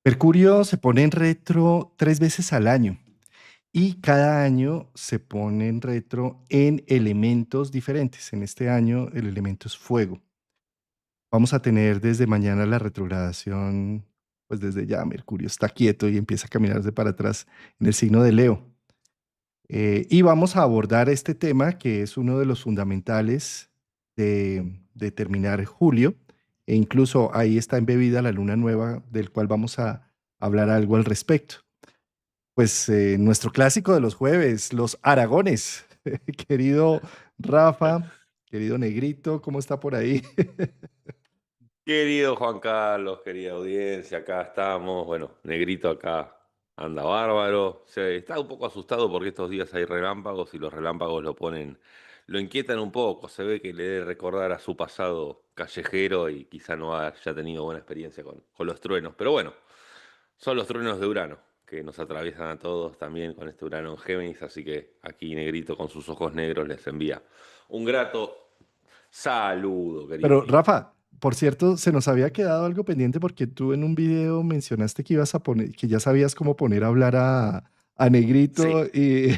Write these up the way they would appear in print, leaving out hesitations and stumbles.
Mercurio se pone en retro 3 veces al año y cada año se pone en retro en elementos diferentes. En este año el elemento es fuego. Vamos a tener desde mañana la retrogradación, pues desde ya Mercurio está quieto y empieza a caminarse para atrás en el signo de Leo. Y vamos a abordar este tema que es uno de los fundamentales de terminar julio, e incluso ahí está embebida la luna nueva, del cual vamos a hablar algo al respecto. Pues nuestro clásico de los jueves, los Aragones. Querido Rafa, querido Negrito, ¿cómo está por ahí? Querido Juan Carlos, querida audiencia, acá estamos. Bueno, Negrito acá anda bárbaro. Se está un poco asustado porque estos días hay relámpagos y los relámpagos lo inquietan un poco. Se ve que le debe recordar a su pasado callejero y quizá no haya tenido buena experiencia con los truenos. Pero bueno, son los truenos de Urano que nos atraviesan a todos también con este Urano en Géminis. Así que aquí Negrito con sus ojos negros les envía un grato saludo, querido Pero amigo. Rafa, por cierto, se nos había quedado algo pendiente porque tú en un video mencionaste que ibas a poner, que ya sabías cómo poner a hablar a Negrito Sí. y,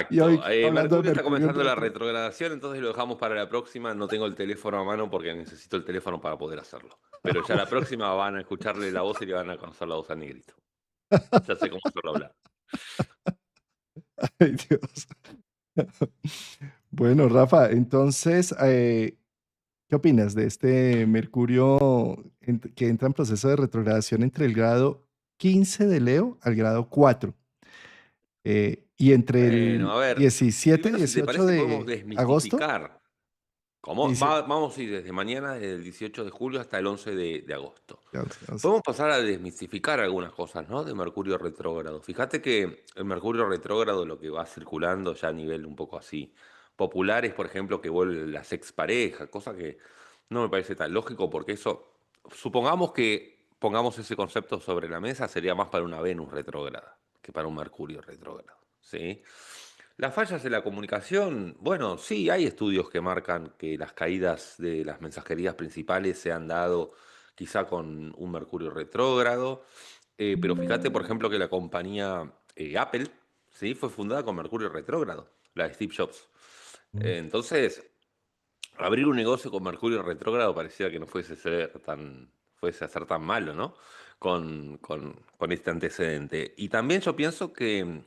y hoy Exacto. hablando de Mercurio está Mercurio en comenzando la retro. retrogradación, entonces lo dejamos para la próxima. No tengo el teléfono a mano porque necesito el teléfono para poder hacerlo. Pero ya la próxima van a escucharle la voz y le van a conocer la voz a Negrito. Ya sé cómo hacerlo hablar. Ay, Dios. Bueno, Rafa, entonces, ¿qué opinas de este Mercurio que entra en proceso de retrogradación entre el grado 15 de Leo al grado 4? Y entre Bueno, el a ver, 17 y primero si te 18 parece podemos de agosto? desmistificar. ¿Cómo? Dice, Vamos a ir desde mañana, desde el 18 de julio hasta el 11 de agosto. ya, Podemos pasar a desmistificar algunas cosas, ¿no? De Mercurio retrógrado. Fíjate que el Mercurio retrógrado lo que va circulando ya a nivel un poco así popular es, por ejemplo, que vuelve las exparejas, cosa que no me parece tan lógico porque eso, supongamos que pongamos ese concepto sobre la mesa, sería más para una Venus retrógrada que para un Mercurio retrógrado, ¿sí? Las fallas de la comunicación, bueno, sí, hay estudios que marcan que las caídas de las mensajerías principales se han dado quizá con un Mercurio retrógrado, pero fíjate, por ejemplo, que la compañía Apple, ¿sí? Fue fundada con Mercurio retrógrado, la de Steve Jobs. mm, Entonces, abrir un negocio con Mercurio retrógrado parecía que no fuese a ser tan malo, ¿no? Con este antecedente. Y también yo pienso que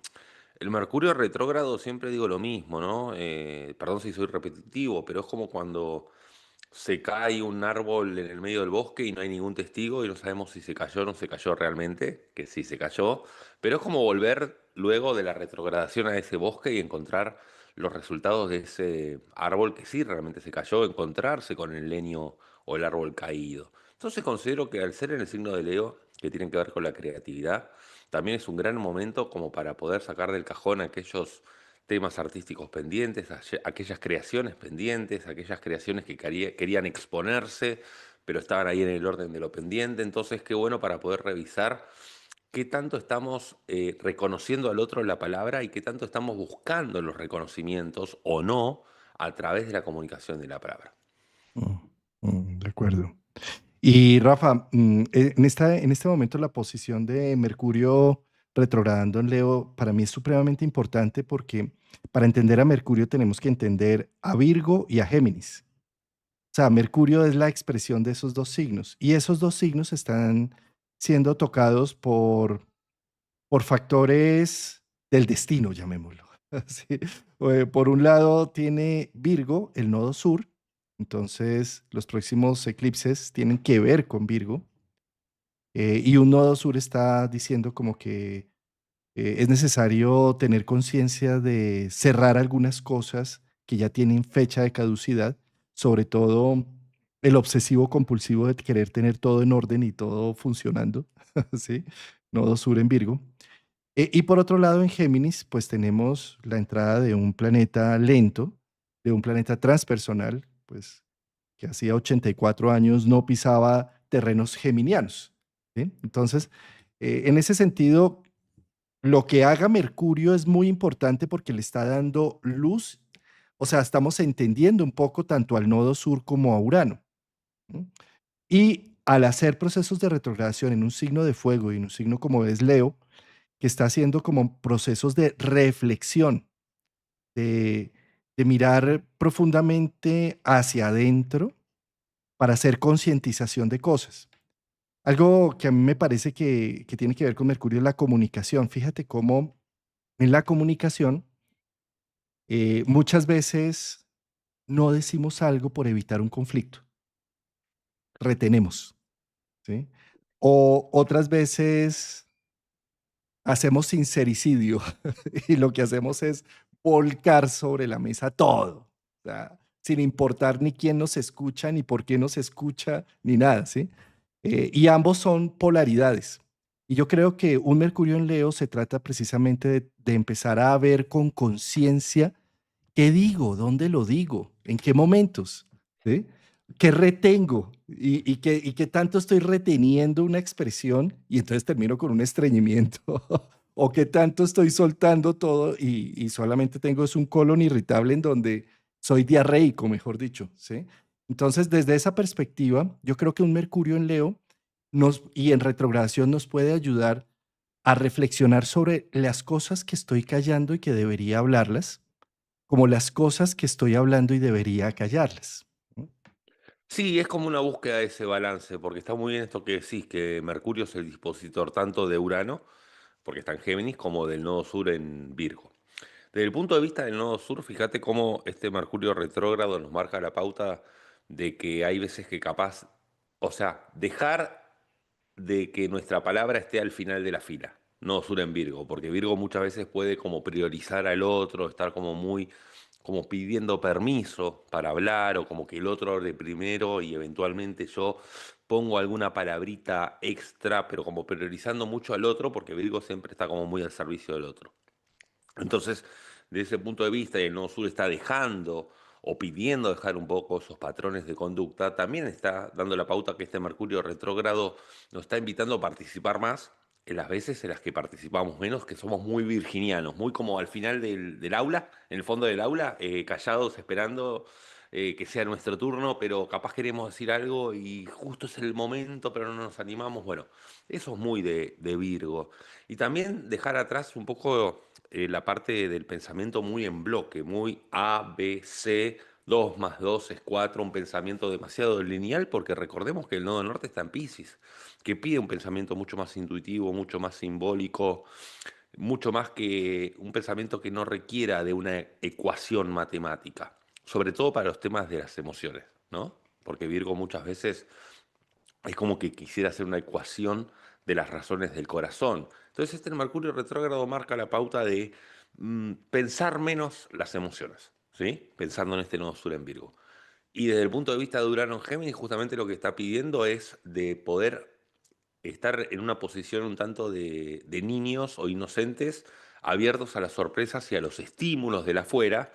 el Mercurio retrógrado, siempre digo lo mismo, ¿no? Perdón si soy repetitivo, pero es como cuando se cae un árbol en el medio del bosque y no hay ningún testigo y no sabemos si se cayó o no se cayó realmente, que sí se cayó, pero es como volver luego de la retrogradación a ese bosque y encontrar los resultados de ese árbol que sí realmente se cayó, encontrarse con el leño o el árbol caído. Entonces considero que al ser en el signo de Leo, que tiene que ver con la creatividad, también es un gran momento como para poder sacar del cajón aquellos temas artísticos pendientes, aquellas creaciones pendientes, aquellas creaciones que querían exponerse, pero estaban ahí en el orden de lo pendiente. Entonces, qué bueno para poder revisar qué tanto estamos reconociendo al otro en la palabra y qué tanto estamos buscando los reconocimientos o no a través de la comunicación de la palabra. mm, de acuerdo. Y Rafa, en este momento la posición de Mercurio retrogradando en Leo para mí es supremamente importante porque para entender a Mercurio tenemos que entender a Virgo y a Géminis. O sea, Mercurio es la expresión de esos dos signos y esos dos signos están siendo tocados por factores del destino, llamémoslo. Así. Por un lado tiene Virgo, el nodo sur, entonces los próximos eclipses tienen que ver con Virgo, y un nodo sur está diciendo como que es necesario tener conciencia de cerrar algunas cosas que ya tienen fecha de caducidad, sobre todo el obsesivo compulsivo de querer tener todo en orden y todo funcionando, ¿sí? Nodo sur en Virgo. Y por otro lado, en Géminis, pues tenemos la entrada de un planeta lento, de un planeta transpersonal, pues que hacía 84 años no pisaba terrenos geminianos, ¿sí? Entonces, en ese sentido, lo que haga Mercurio es muy importante porque le está dando luz, o sea, estamos entendiendo un poco tanto al nodo sur como a Urano. ¿m? Y al hacer procesos de retrogradación en un signo de fuego y en un signo como es Leo, que está haciendo como procesos de reflexión, de, de mirar profundamente hacia adentro para hacer concientización de cosas. Algo que a mí me parece que tiene que ver con Mercurio es la comunicación. Fíjate cómo en la comunicación muchas veces no decimos algo por evitar un conflicto, retenemos, ¿sí? O otras veces hacemos sincericidio y lo que hacemos es volcar sobre la mesa todo, o sea, sin importar ni quién nos escucha, ni por qué nos escucha, ni nada, ¿sí? Y ambos son polaridades. Y yo creo que un Mercurio en Leo se trata precisamente de empezar a ver con conciencia qué digo, dónde lo digo, en qué momentos, ¿sí? ¿Qué retengo? Y qué tanto estoy reteniendo una expresión y entonces termino con un estreñimiento. O qué tanto estoy soltando todo y solamente tengo es un colon irritable en donde soy diarreico, mejor dicho, ¿sí? Entonces, desde esa perspectiva, yo creo que un Mercurio en Leo y en retrogradación nos puede ayudar a reflexionar sobre las cosas que estoy callando y que debería hablarlas, como las cosas que estoy hablando y debería callarlas, ¿no? Sí, es como una búsqueda de ese balance, porque está muy bien esto que decís, que Mercurio es el dispositor tanto de Urano, porque está en Géminis, como del nodo sur en Virgo. Desde el punto de vista del nodo sur, fíjate cómo este Mercurio retrógrado nos marca la pauta de que hay veces que capaz, o sea, dejar de que nuestra palabra esté al final de la fila, nodo sur en Virgo, porque Virgo muchas veces puede como priorizar al otro, estar como muy como pidiendo permiso para hablar o como que el otro hable primero y eventualmente yo pongo alguna palabrita extra, pero como priorizando mucho al otro porque Virgo siempre está como muy al servicio del otro. Entonces, desde ese punto de vista, y el Nodo Sur está dejando o pidiendo dejar un poco esos patrones de conducta, también está dando la pauta que este Mercurio retrógrado nos está invitando a participar más en las veces en las que participamos menos, que somos muy virginianos, muy como al final del aula, en el fondo del aula, callados, esperando que sea nuestro turno, pero capaz queremos decir algo y justo es el momento, pero no nos animamos. Bueno, eso es muy de Virgo. Y también dejar atrás un poco la parte del pensamiento muy en bloque, muy A, B, C, 2 más 2 es 4, un pensamiento demasiado lineal, porque recordemos que el nodo norte está en Piscis, que pide un pensamiento mucho más intuitivo, mucho más simbólico, mucho más que un pensamiento que no requiera de una ecuación matemática, sobre todo para los temas de las emociones, ¿no? Porque Virgo muchas veces es como que quisiera hacer una ecuación de las razones del corazón. Entonces este Mercurio retrógrado marca la pauta de pensar menos las emociones, ¿sí? Pensando en este nodo sur en Virgo. Y desde el punto de vista de Urano en Géminis, justamente lo que está pidiendo es de poder estar en una posición un tanto de niños o inocentes, abiertos a las sorpresas y a los estímulos del afuera,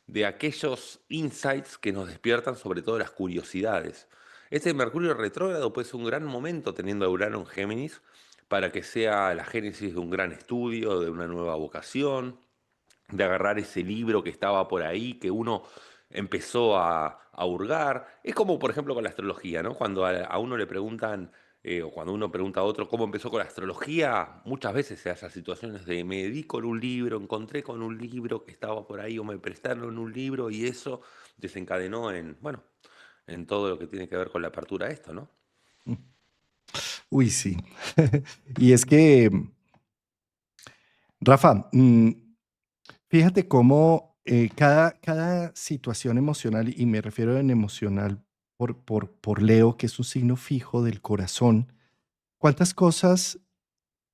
de aquellos insights que nos despiertan sobre todo las curiosidades. Este Mercurio retrógrado puede ser un gran momento teniendo a Urano en Géminis para que sea la génesis de un gran estudio, de una nueva vocación, de agarrar ese libro que estaba por ahí, que uno empezó a hurgar. Es como, por ejemplo, con la astrología, ¿no? Cuando a uno le preguntan, o cuando uno pregunta a otro cómo empezó con la astrología, muchas veces se hacen situaciones de me di con un libro, encontré con un libro que estaba por ahí, o me prestaron un libro, y eso desencadenó en, bueno, en todo lo que tiene que ver con la apertura a esto, ¿no? Uy, sí. Y es que, Rafa, fíjate cómo cada situación emocional, y me refiero en emocional por Leo, que es un signo fijo del corazón, cuántas cosas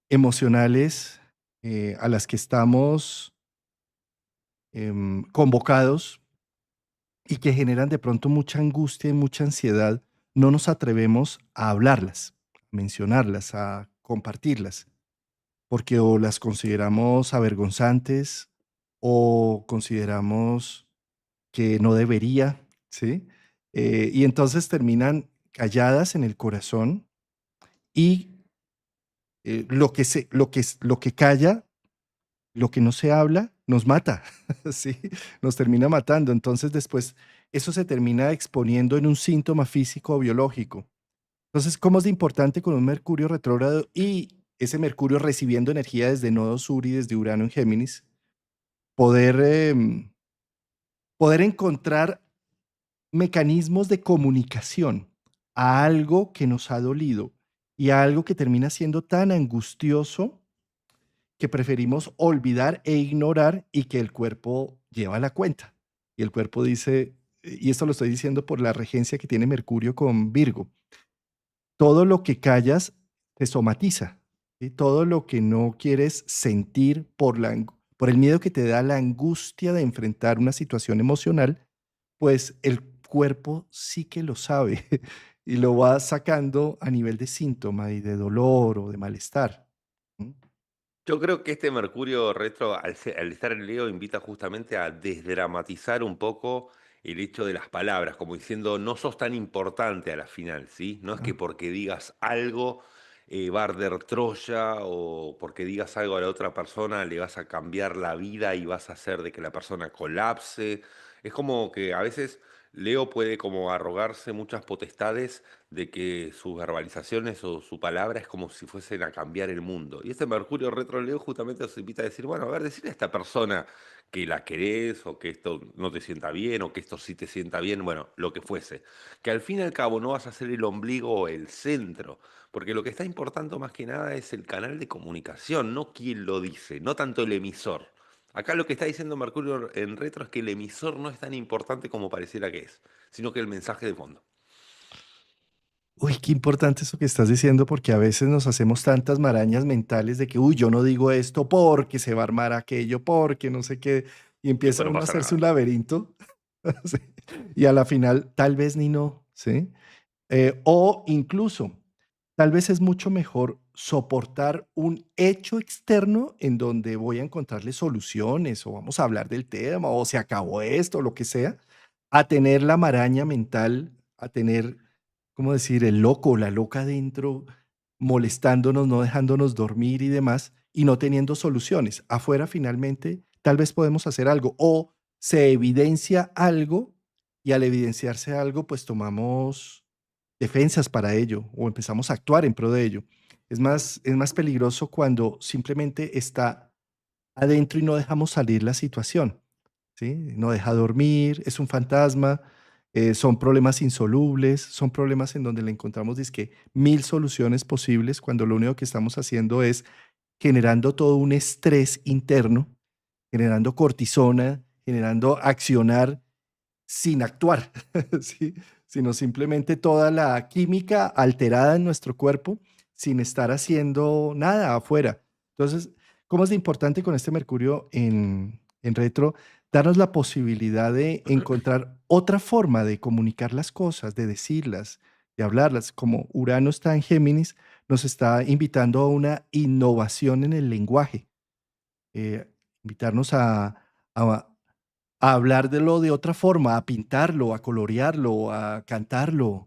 emocionales a las que estamos convocados y que generan de pronto mucha angustia y mucha ansiedad, no nos atrevemos a hablarlas, a mencionarlas, a compartirlas, porque o las consideramos avergonzantes o consideramos que no debería, ¿sí? Y entonces terminan calladas en el corazón y lo que calla, lo que no se habla, nos mata, ¿sí? Nos termina matando. Entonces después eso se termina exponiendo en un síntoma físico o biológico. Entonces, ¿cómo es de importante con un Mercurio retrógrado y ese Mercurio recibiendo energía desde Nodo Sur y desde Urano en Géminis, poder, poder encontrar mecanismos de comunicación a algo que nos ha dolido y a algo que termina siendo tan angustioso que preferimos olvidar e ignorar y que el cuerpo lleva la cuenta? Y el cuerpo dice, y esto lo estoy diciendo por la regencia que tiene Mercurio con Virgo, todo lo que callas te somatiza, ¿sí? Todo lo que no quieres sentir por el miedo que te da la angustia de enfrentar una situación emocional, pues el cuerpo sí que lo sabe y lo va sacando a nivel de síntoma y de dolor o de malestar. ¿Mm? Yo creo que este Mercurio retro, al estar en Leo, invita justamente a desdramatizar un poco el hecho de las palabras, como diciendo, no sos tan importante a la final, ¿sí? No es que Ah, porque digas algo va a arder Troya o porque digas algo a la otra persona le vas a cambiar la vida y vas a hacer de que la persona colapse. Es como que a veces Leo puede como arrogarse muchas potestades de que sus verbalizaciones o su palabra es como si fuesen a cambiar el mundo. Y este Mercurio retro Leo justamente nos invita a decir, bueno, a ver, decirle a esta persona que la querés o que esto no te sienta bien o que esto sí te sienta bien, bueno, lo que fuese. Que al fin y al cabo no vas a ser el ombligo o el centro, porque lo que está importando más que nada es el canal de comunicación, no quién lo dice, no tanto el emisor. Acá lo que está diciendo Mercurio en retro es que el emisor no es tan importante como pareciera que es, sino que el mensaje de fondo. uy, qué importante eso que estás diciendo, porque a veces nos hacemos tantas marañas mentales de que, uy, yo no digo esto porque se va a armar aquello, porque no sé qué, y Y empieza después no uno a pasa hacerse un nada. laberinto, sí, y a la final tal vez ni no, ¿sí? O incluso, tal vez es mucho mejor soportar un hecho externo en donde voy a encontrarle soluciones o vamos a hablar del tema o se acabó esto, lo que sea, a tener la maraña mental, a tener, ¿cómo decir?, el loco o la loca dentro molestándonos, no dejándonos dormir y demás, y no teniendo soluciones. Afuera finalmente tal vez podemos hacer algo o se evidencia algo y al evidenciarse algo, pues tomamos defensas para ello o empezamos a actuar en pro de ello. Es más peligroso cuando simplemente está adentro y no dejamos salir la situación, ¿sí? No deja dormir, es un fantasma, son problemas insolubles, son problemas en donde le encontramos dizque mil soluciones posibles cuando lo único que estamos haciendo es generando todo un estrés interno, generando cortisona, generando accionar sin actuar, ¿sí? Sino simplemente toda la química alterada en nuestro cuerpo sin estar haciendo nada afuera. Entonces, ¿cómo es de importante con este Mercurio en retro darnos la posibilidad de encontrar otra forma de comunicar las cosas, de decirlas, de hablarlas? Como Urano está en Géminis, nos está invitando a una innovación en el lenguaje, invitarnos a hablar de lo de otra forma, a pintarlo, a colorearlo, a cantarlo,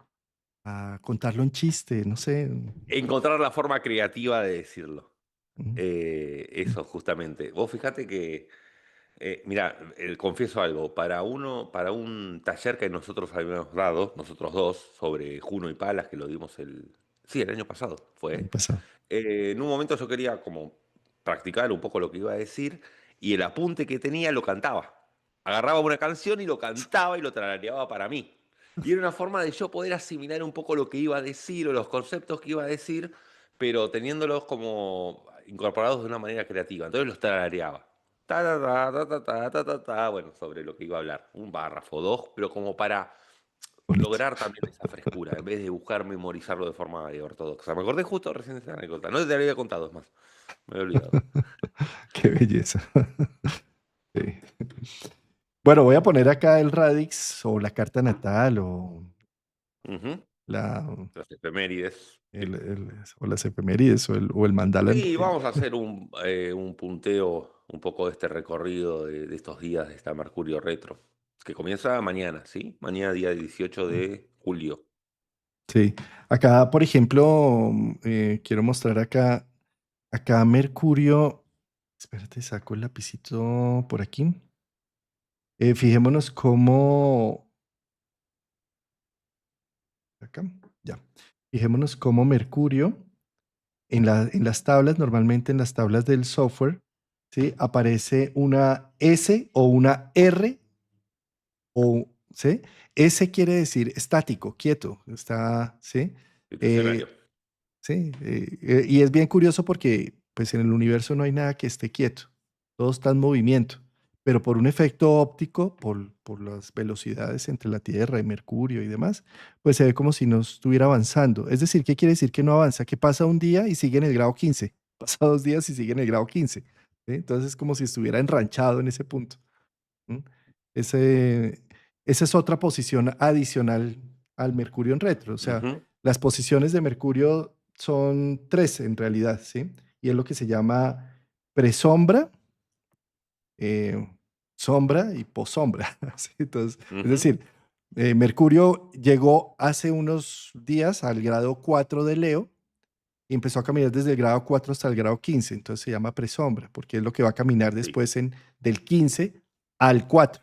a contarlo en chiste, no sé. Encontrar la forma creativa de decirlo. Mm, mm, Eso, justamente. Vos fijate que, mirá, confieso algo, para un taller que nosotros habíamos dado, nosotros dos, sobre Juno y Palas, que lo dimos sí, el año pasado el año fue, pasado. en un momento yo quería como practicar un poco lo que iba a decir y el apunte que tenía lo cantaba. Agarraba una canción y lo cantaba y lo tarareaba para mí. Y era una forma de yo poder asimilar un poco lo que iba a decir o los conceptos que iba a decir, pero teniéndolos como incorporados de una manera creativa. Entonces los tarareaba. Ta, ta, ta, ta, ta, ta, ta, ta, bueno, sobre lo que iba a hablar. Un párrafo, dos, pero como para Bonito. lograr también esa frescura, en vez de buscar memorizarlo de forma ortodoxa. Me acordé justo recién de esta anécdota. No te la había contado, es más. Me había olvidado. Qué belleza. Sí. Bueno, voy a poner acá el radix o la carta natal o Ujú. la, Las efemérides. Sí. o las efemérides o el mandala. Sí, vamos a hacer un punteo un poco de este recorrido de estos días de esta Mercurio retro, que comienza mañana, ¿sí? Mañana, día 18 de julio. Sí. Acá, por ejemplo, quiero mostrar acá Mercurio. Espérate, saco el lapicito por aquí. Fijémonos cómo. acá, ya. Fijémonos cómo Mercurio en las tablas, normalmente en las tablas del software, ¿sí? Aparece una S o una R, o, ¿sí? S quiere decir estático, quieto, está, ¿sí? Estacionario. Eh, Sí, y es bien curioso porque pues en el universo no hay nada que esté quieto, todo está en movimiento, pero por un efecto óptico, por las velocidades entre la Tierra y Mercurio y demás, pues se ve como si no estuviera avanzando. Es decir, ¿qué quiere decir que no avanza? Que pasa un día y sigue en el grado 15, pasa 2 días y sigue en el grado 15, ¿sí? Entonces es como si estuviera enranchado en ese punto. ¿M? Ese, esa es otra posición adicional al Mercurio en retro. O sea, Ujú. las posiciones de Mercurio son tres en realidad, ¿sí? Y es lo que se llama presombra, eh, sombra y posombra. ¿Sí? Entonces, es Ujú. decir, Mercurio llegó hace unos días al grado 4 de Leo y empezó a caminar desde el grado 4 hasta el grado 15. Entonces se llama presombra, porque es lo que va a caminar Sí. después del 15 al 4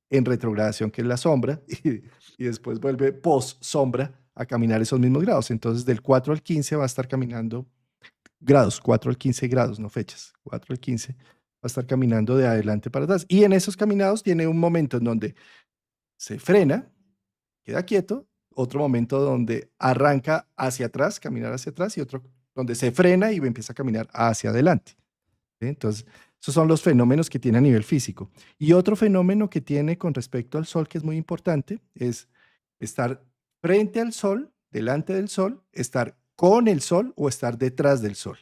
en retrogradación, que es la sombra, y después vuelve post-sombra a caminar esos mismos grados. Entonces del 4 al 15 va a estar caminando grados, 4 al 15 grados, no fechas, 4 al 15 va a estar caminando de adelante para atrás. Y en esos caminados tiene un momento en donde se frena, queda quieto, otro momento donde arranca hacia atrás, caminar hacia atrás, y otro donde se frena y empieza a caminar hacia adelante. ¿Sí? Entonces, esos son los fenómenos que tiene a nivel físico. Y otro fenómeno que tiene con respecto al Sol, que es muy importante, es estar frente al Sol, delante del Sol, estar con el Sol o estar detrás del Sol.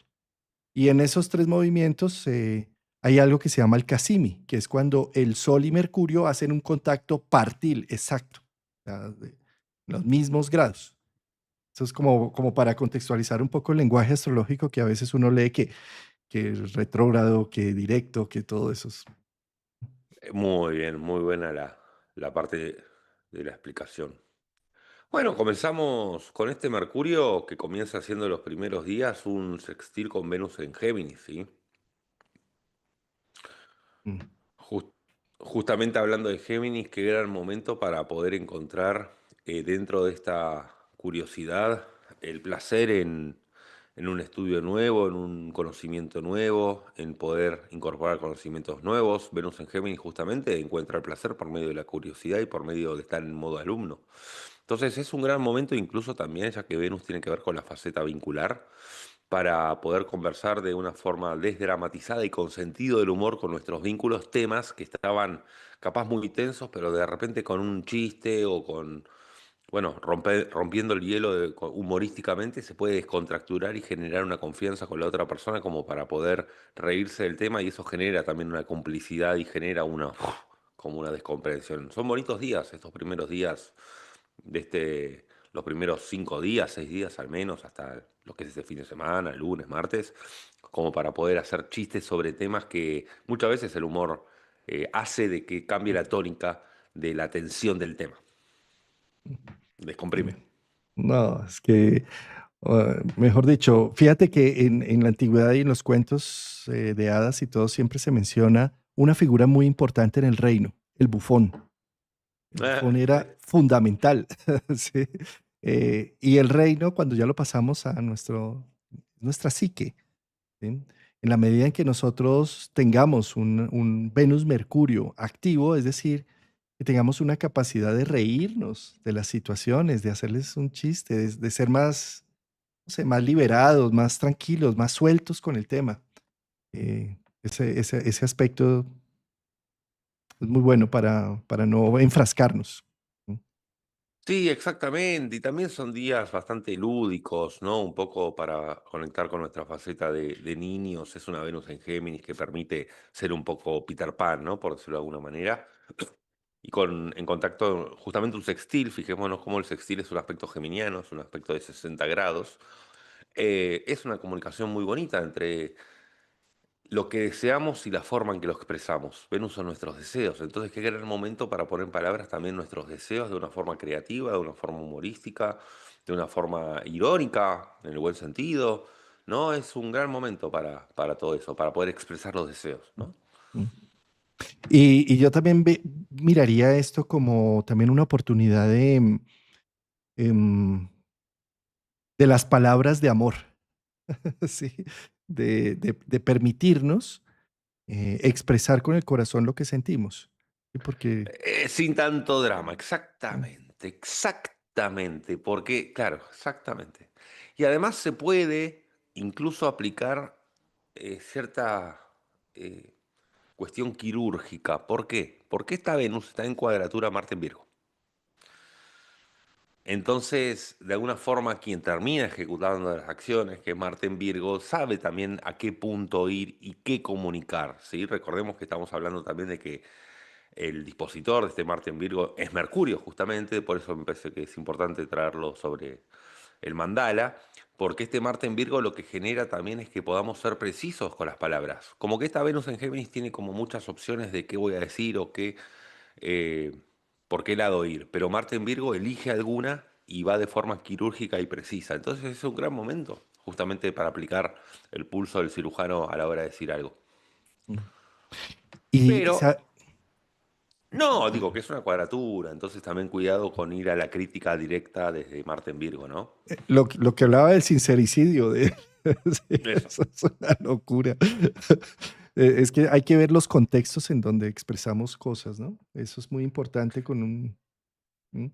Y en esos tres movimientos hay algo que se llama el Cassini, que es cuando el Sol y Mercurio hacen un contacto partil exacto, o sea, de los mismos grados. Eso es como para contextualizar un poco el lenguaje astrológico que a veces uno lee que retrógrado, que directo, que todo eso. Muy bien, muy buena la parte de la explicación. Bueno, comenzamos con este Mercurio que comienza siendo los primeros días un sextil con Venus en Géminis, ¿sí? Mm, Jus- Justamente hablando de Géminis, qué gran momento para poder encontrar dentro de esta curiosidad el placer en un estudio nuevo, en un conocimiento nuevo, en poder incorporar conocimientos nuevos. Venus en Géminis justamente encuentra el placer por medio de la curiosidad y por medio de estar en modo alumno. Entonces es un gran momento incluso también, ya que Venus tiene que ver con la faceta vincular, para poder conversar de una forma desdramatizada y con sentido del humor con nuestros vínculos, temas que estaban capaz muy tensos, pero de repente con un chiste o con, bueno, rompiendo el hielo humorísticamente se puede descontracturar y generar una confianza con la otra persona como para poder reírse del tema y eso genera también una complicidad y genera una, como una descomprensión. Son bonitos días, estos primeros días de los primeros 5 días, 6 días al menos, hasta lo que es este fin de semana, lunes, martes, como para poder hacer chistes sobre temas que muchas veces el humor hace de que cambie la tónica de la tensión del tema. mm. Descomprime. No, es que, mejor dicho, fíjate que en la antigüedad y en los cuentos de hadas y todo siempre se menciona una figura muy importante en el reino, el bufón. El bufón Sí. era fundamental, ¿sí? Y el reino, cuando ya lo pasamos a nuestra psique, ¿sí? En la medida en que nosotros tengamos un Venus-Mercurio activo, es decir, que tengamos una capacidad de reírnos de las situaciones, de hacerles un chiste, de ser más, no sé, más liberados, más tranquilos, más sueltos con el tema. Ese aspecto es muy bueno para no enfrascarnos. ¿Mm? Sí, exactamente. Y también son días bastante lúdicos, ¿no? Un poco para conectar con nuestra faceta de niños. Es una Venus en Géminis que permite ser un poco Peter Pan, ¿no? Por decirlo de alguna manera. Y en contacto, justamente un sextil, fijémonos cómo el sextil es un aspecto geminiano, es un aspecto de 60 grados. Es una comunicación muy bonita entre lo que deseamos y la forma en que lo expresamos. Venus son nuestros deseos, entonces qué gran momento para poner en palabras también nuestros deseos de una forma creativa, de una forma humorística, de una forma irónica, en el buen sentido, ¿no? Es un gran momento para todo eso, para poder expresar los deseos, ¿no? ¿Mm? Y yo también miraría esto como también una oportunidad de de las palabras de amor, ¿sí? De permitirnos expresar con el corazón lo que sentimos. ¿Sí? Porque Sin tanto drama, mm, exactamente, exactamente, porque, claro, exactamente. Y además se puede incluso aplicar cierta eh, cuestión quirúrgica. ¿Por qué? Porque esta Venus está en cuadratura Marte en Virgo. Entonces, de alguna forma, quien termina ejecutando las acciones, que es Marte en Virgo, sabe también a qué punto ir y qué comunicar, ¿sí? Recordemos que estamos hablando también de que el dispositor de este Marte en Virgo es Mercurio, justamente, por eso me parece que es importante traerlo sobre el mandala, porque este Marte en Virgo lo que genera también es que podamos ser precisos con las palabras. Como que esta Venus en Géminis tiene como muchas opciones de qué voy a decir o qué, eh, por qué lado ir, pero Marte en Virgo elige alguna y va de forma quirúrgica y precisa. Entonces es un gran momento, justamente para aplicar el pulso del cirujano a la hora de decir algo. mm. Y Pero sa- no, digo que es una cuadratura, entonces también cuidado con ir a la crítica directa desde Marte en Virgo, ¿no? lo que hablaba del sincericidio, sí, Eso. eso es una locura. Es que hay que ver los contextos en donde expresamos cosas, ¿no? Eso es muy importante con ¿Mm?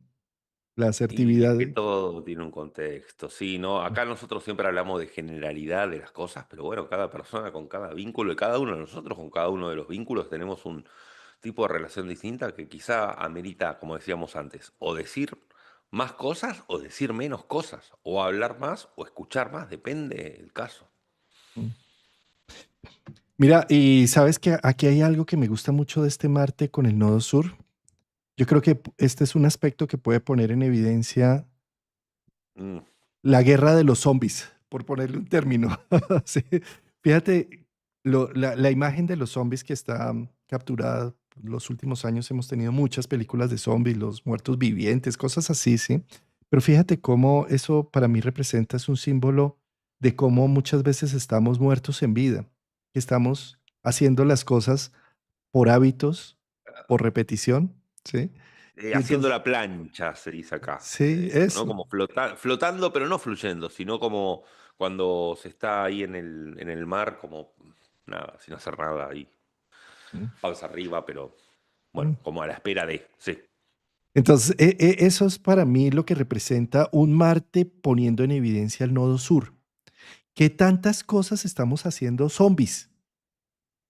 La Y es asertividad. que todo tiene un contexto, sí, ¿no? Acá nosotros siempre hablamos de generalidad de las cosas, pero bueno, cada persona con cada vínculo y cada uno de nosotros con cada uno de los vínculos tenemos un tipo de relación distinta que quizá amerita, como decíamos antes, o decir más cosas o decir menos cosas, o hablar más o escuchar más, depende del caso. Mm. Mira, y sabes que aquí hay algo que me gusta mucho de este Marte con el nodo sur. Yo creo que este es un aspecto que puede poner en evidencia Mm, la guerra de los zombies, por ponerle un término. Sí. Fíjate, la imagen de los zombies que está capturada. Los últimos años hemos tenido muchas películas de zombies, los muertos vivientes, cosas así, ¿sí? Pero fíjate cómo eso para mí representa, es un símbolo de cómo muchas veces estamos muertos en vida, que estamos haciendo las cosas por hábitos, por repetición, ¿sí? Y haciendo entonces, la plancha, se dice acá, sí, eso, ¿no? eso. Como flotando, pero no fluyendo, sino como cuando se está ahí en el mar, como nada, sin hacer nada ahí, Mm, panza arriba, pero bueno, mm. como a la espera de, sí. Entonces, eso es para mí lo que representa un Marte poniendo en evidencia el nodo sur. ¿Qué tantas cosas estamos haciendo zombies?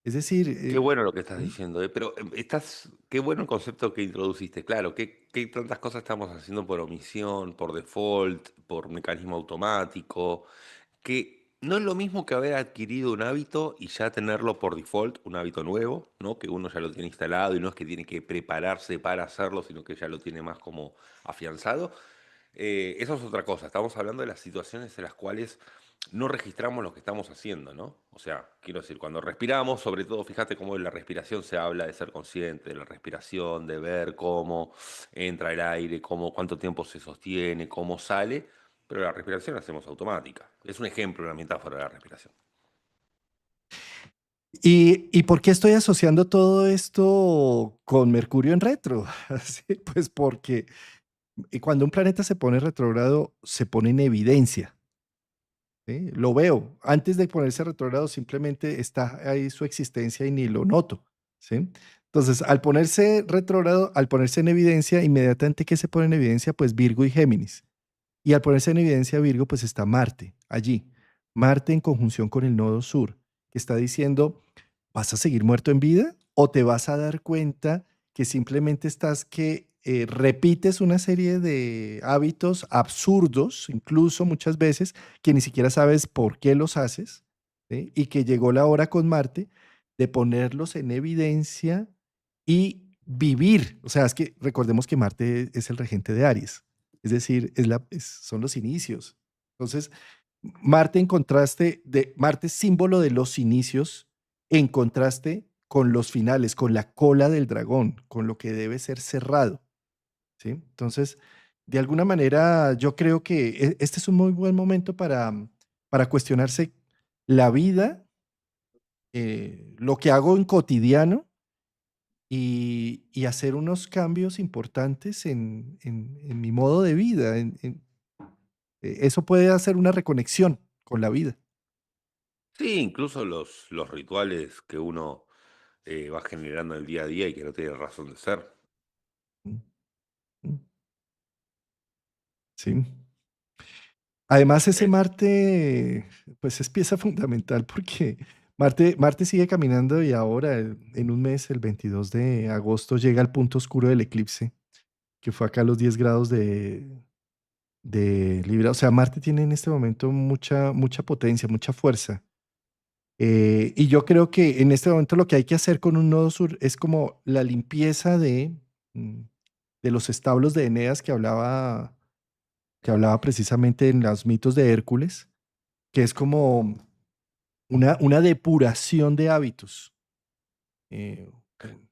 Es decir, Qué bueno lo que estás ¿mm? diciendo, pero qué bueno el concepto que introduciste, claro, qué tantas cosas estamos haciendo por omisión, por default, por mecanismo automático, que no es lo mismo que haber adquirido un hábito y ya tenerlo por default, un hábito nuevo, ¿no? Que uno ya lo tiene instalado y no es que tiene que prepararse para hacerlo, sino que ya lo tiene más como afianzado. Eso es otra cosa. Estamos hablando de las situaciones en las cuales no registramos lo que estamos haciendo, ¿no? O sea, quiero decir, cuando respiramos, sobre todo, fíjate cómo en la respiración se habla de ser consciente de la respiración, de ver cómo entra el aire, cuánto tiempo se sostiene, cómo sale, pero la respiración la hacemos automática. Es un ejemplo, una metáfora de la respiración. ¿Y por qué estoy asociando todo esto con Mercurio en retro? Sí, pues porque cuando un planeta se pone retrógrado, se pone en evidencia. ¿Sí? Lo veo. Antes de ponerse retrógrado, simplemente está ahí su existencia y ni lo noto. ¿Sí? Entonces, al ponerse retrógrado, al ponerse en evidencia, inmediatamente que se pone en evidencia, pues Virgo y Géminis. Y al ponerse en evidencia Virgo, pues está Marte allí. Marte en conjunción con el nodo sur, que está diciendo, ¿vas a seguir muerto en vida? ¿O te vas a dar cuenta que simplemente estás que repites una serie de hábitos absurdos, incluso muchas veces, que ni siquiera sabes por qué los haces, ¿sí? Y que llegó la hora con Marte de ponerlos en evidencia y vivir. O sea, es que recordemos que Marte es el regente de Aries, es decir, son los inicios. Entonces, Marte en contraste Marte es símbolo de los inicios en contraste con los finales, con la cola del dragón, con lo que debe ser cerrado, ¿sí? Entonces, de alguna manera, yo creo que este es un muy buen momento para cuestionarse la vida, lo que hago en cotidiano y hacer unos cambios importantes en mi modo de vida, Eso puede hacer una reconexión con la vida. Sí, incluso los rituales que uno va generando en el día a día y que no tienen razón de ser. Mm, mm, sí. Además, ese Es, Marte, pues es pieza fundamental porque Marte sigue caminando y ahora, en un mes, el 22 de agosto, llega al punto oscuro del eclipse, que fue acá a los 10 grados de Libra. O sea, Marte tiene en este momento mucha potencia, mucha fuerza. Y yo creo que en este momento lo que hay que hacer con un nodo sur es como la limpieza mm, de los establos de Eneas que hablaba precisamente en los mitos de Hércules, que es como una depuración de hábitos. Eh, un-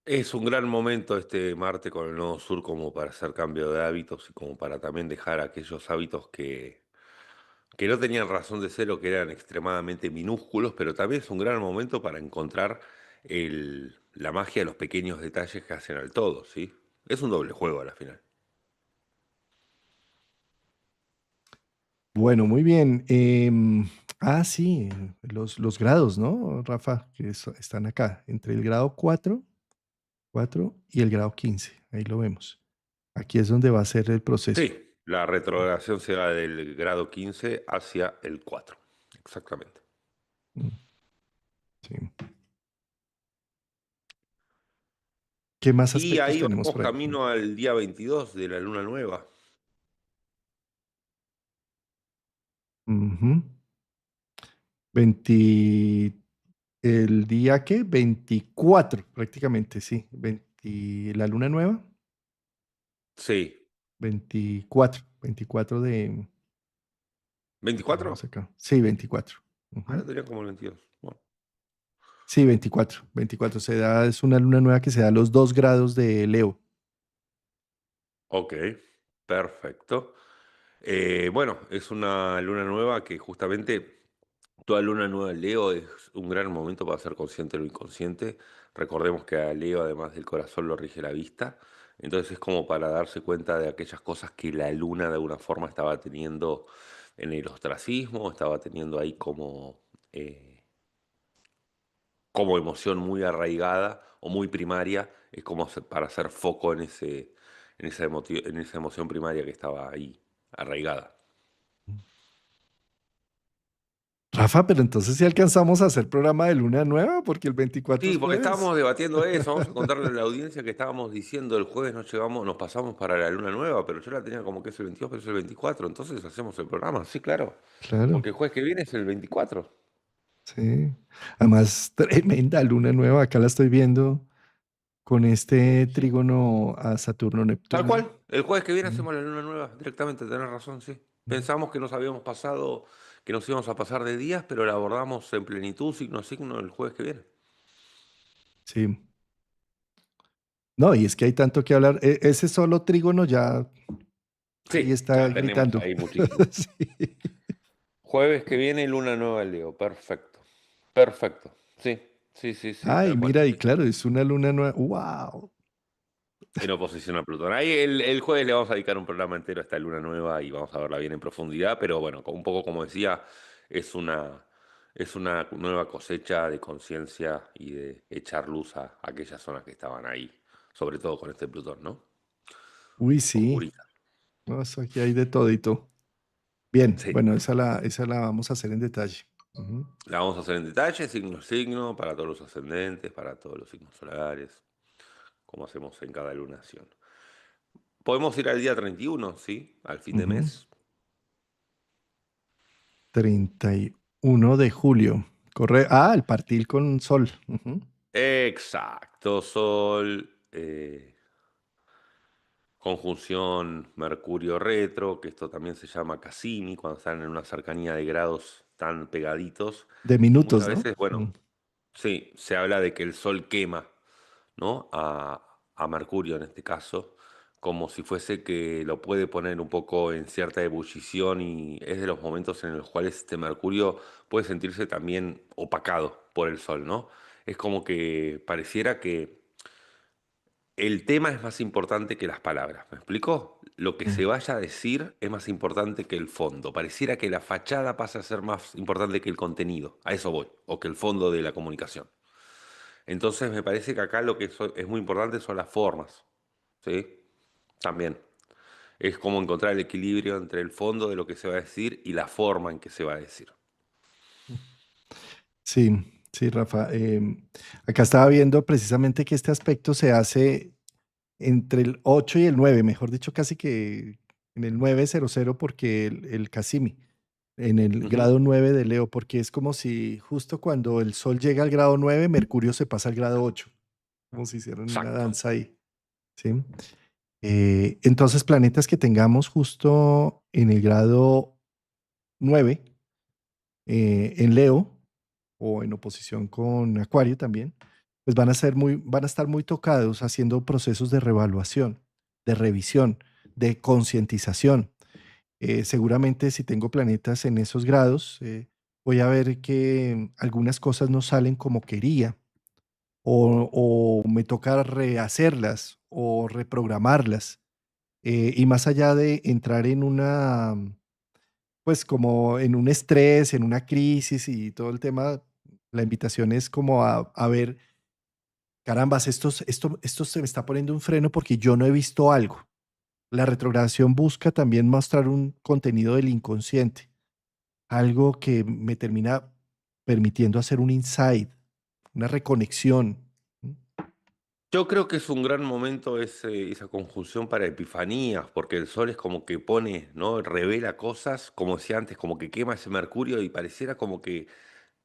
es un gran momento este Marte con el Nodo Sur como para hacer cambio de hábitos y como para también dejar aquellos hábitos que no tenían razón de ser o que eran extremadamente minúsculos, pero también es un gran momento para encontrar la magia de los pequeños detalles que hacen al todo, ¿sí? Es un doble juego a la final. bueno, muy bien. Sí, los grados, ¿no, Rafa? Están acá, entre el grado 4 y el grado 15. Ahí lo vemos. Aquí es donde va a ser el proceso. Sí, la retrogradación se va del grado 15 hacia el 4. Exactamente. Mm, sí. ¿Qué más Y aspectos ahí tenemos vamos por ahí? camino al día 22 de la luna nueva. Ujú. 20, ¿el día qué? 24, prácticamente, sí. La luna nueva, Sí. 24 ¿qué ¿24? tenemos acá? Sí, 24. Ah, Ujú. lo tenía como el 22. Bueno, Sí, 24 es una luna nueva que se da a los 2 grados de Leo. ok, perfecto. Bueno, es una luna nueva que justamente toda luna nueva en Leo es un gran momento para ser consciente de lo inconsciente. Recordemos que a Leo, además del corazón, lo rige la vista. Entonces es como para darse cuenta de aquellas cosas que la luna de alguna forma estaba teniendo en el ostracismo, estaba teniendo ahí como emoción muy arraigada o muy primaria. Es como para hacer foco en esa emoción primaria que estaba ahí arraigada. Rafa, pero entonces sí alcanzamos a hacer programa de luna nueva porque el 24 Sí, es porque jueves. estábamos debatiendo eso. Vamos a contarle a la audiencia que estábamos diciendo el jueves nos pasamos para la luna nueva, pero yo la tenía como que es el 22, pero es el 24. Entonces hacemos el programa. Sí, claro. Claro, Porque el jueves que viene es el 24. sí. Además, tremenda luna nueva. Acá la estoy viendo con este Sí. trígono a Tal Saturno-Neptuno. cual. El jueves que viene Mm, hacemos la luna nueva. Directamente, tenés razón, sí. mm. Pensamos que nos íbamos a pasar de días, pero la abordamos en plenitud, signo a signo, el jueves que viene. Sí. No, y es que hay tanto que hablar. Ese solo trígono ya ahí Sí, está ya tenemos gritando. ahí muchísimo. Sí. Jueves que viene, luna nueva en Leo. Perfecto. Perfecto. Sí, sí, sí, sí, Ay, tal cual. mira, y Sí, sí. claro, es una luna nueva. ¡Wow! En oposición a Plutón. Ahí el jueves le vamos a dedicar un programa entero a esta luna nueva y vamos a verla bien en profundidad, pero bueno, un poco como decía, es una, es una nueva cosecha de conciencia y de echar luz a aquellas zonas que estaban ahí, sobre todo con este Plutón, ¿no? Uy, sí. Oscurita. No, eso aquí hay de todito. Bien, Sí, bueno, esa la vamos a hacer en detalle. Ujú. la vamos a hacer en detalle, signo a signo, para todos los ascendentes, para todos los signos solares, como hacemos en cada lunación. Podemos ir al día 31, ¿sí? Al fin de Ujú. mes. 31 de julio. El partil con sol. Ujú. Exacto, Sol, conjunción Mercurio retro, que esto también se llama Cassini, cuando están en una cercanía de grados tan pegaditos. De Y muchas minutos, ¿no? veces, bueno, Mm. sí, se habla de que el Sol quema, ¿no? A Mercurio en este caso, como si fuese que lo puede poner un poco en cierta ebullición y es de los momentos en los cuales este Mercurio puede sentirse también opacado por el Sol, ¿no? Es como que pareciera que el tema es más importante que las palabras, ¿me explico? Lo que Mm, se vaya a decir es más importante que el fondo. Pareciera que la fachada pasa a ser más importante que el contenido. A eso voy, o que el fondo de la comunicación. Entonces me parece que acá lo que es muy importante son las formas, ¿sí? También. Es como encontrar el equilibrio entre el fondo de lo que se va a decir y la forma en que se va a decir. mm. Sí, sí, Rafa. Acá estaba viendo precisamente que este aspecto se hace entre el 8 y el 9, mejor dicho, casi que en el 900 porque el Casimi, en el Ujú. grado 9 de Leo, porque es como si justo cuando el Sol llega al grado 9, Mercurio se pasa al grado 8, como si hicieran una Exacto. danza ahí, ¿sí? Entonces, planetas que tengamos justo en el grado 9, en Leo, o en oposición con Acuario también, pues van a estar muy tocados haciendo procesos de reevaluación, de revisión, de concientización. Seguramente si tengo planetas en esos grados, voy a ver que algunas cosas no salen como quería o me toca rehacerlas o reprogramarlas. Y más allá de entrar en una, pues como en un estrés, en una crisis y todo el tema, la invitación es como a ver, carambas, esto se me está poniendo un freno porque yo no he visto algo. La retrogradación busca también mostrar un contenido del inconsciente, algo que me termina permitiendo hacer un insight, una reconexión. ¿Mm? Yo creo que es un gran momento esa conjunción para epifanías, porque el sol es como que pone, ¿no? Revela cosas, como decía antes, como que quema ese mercurio y pareciera como que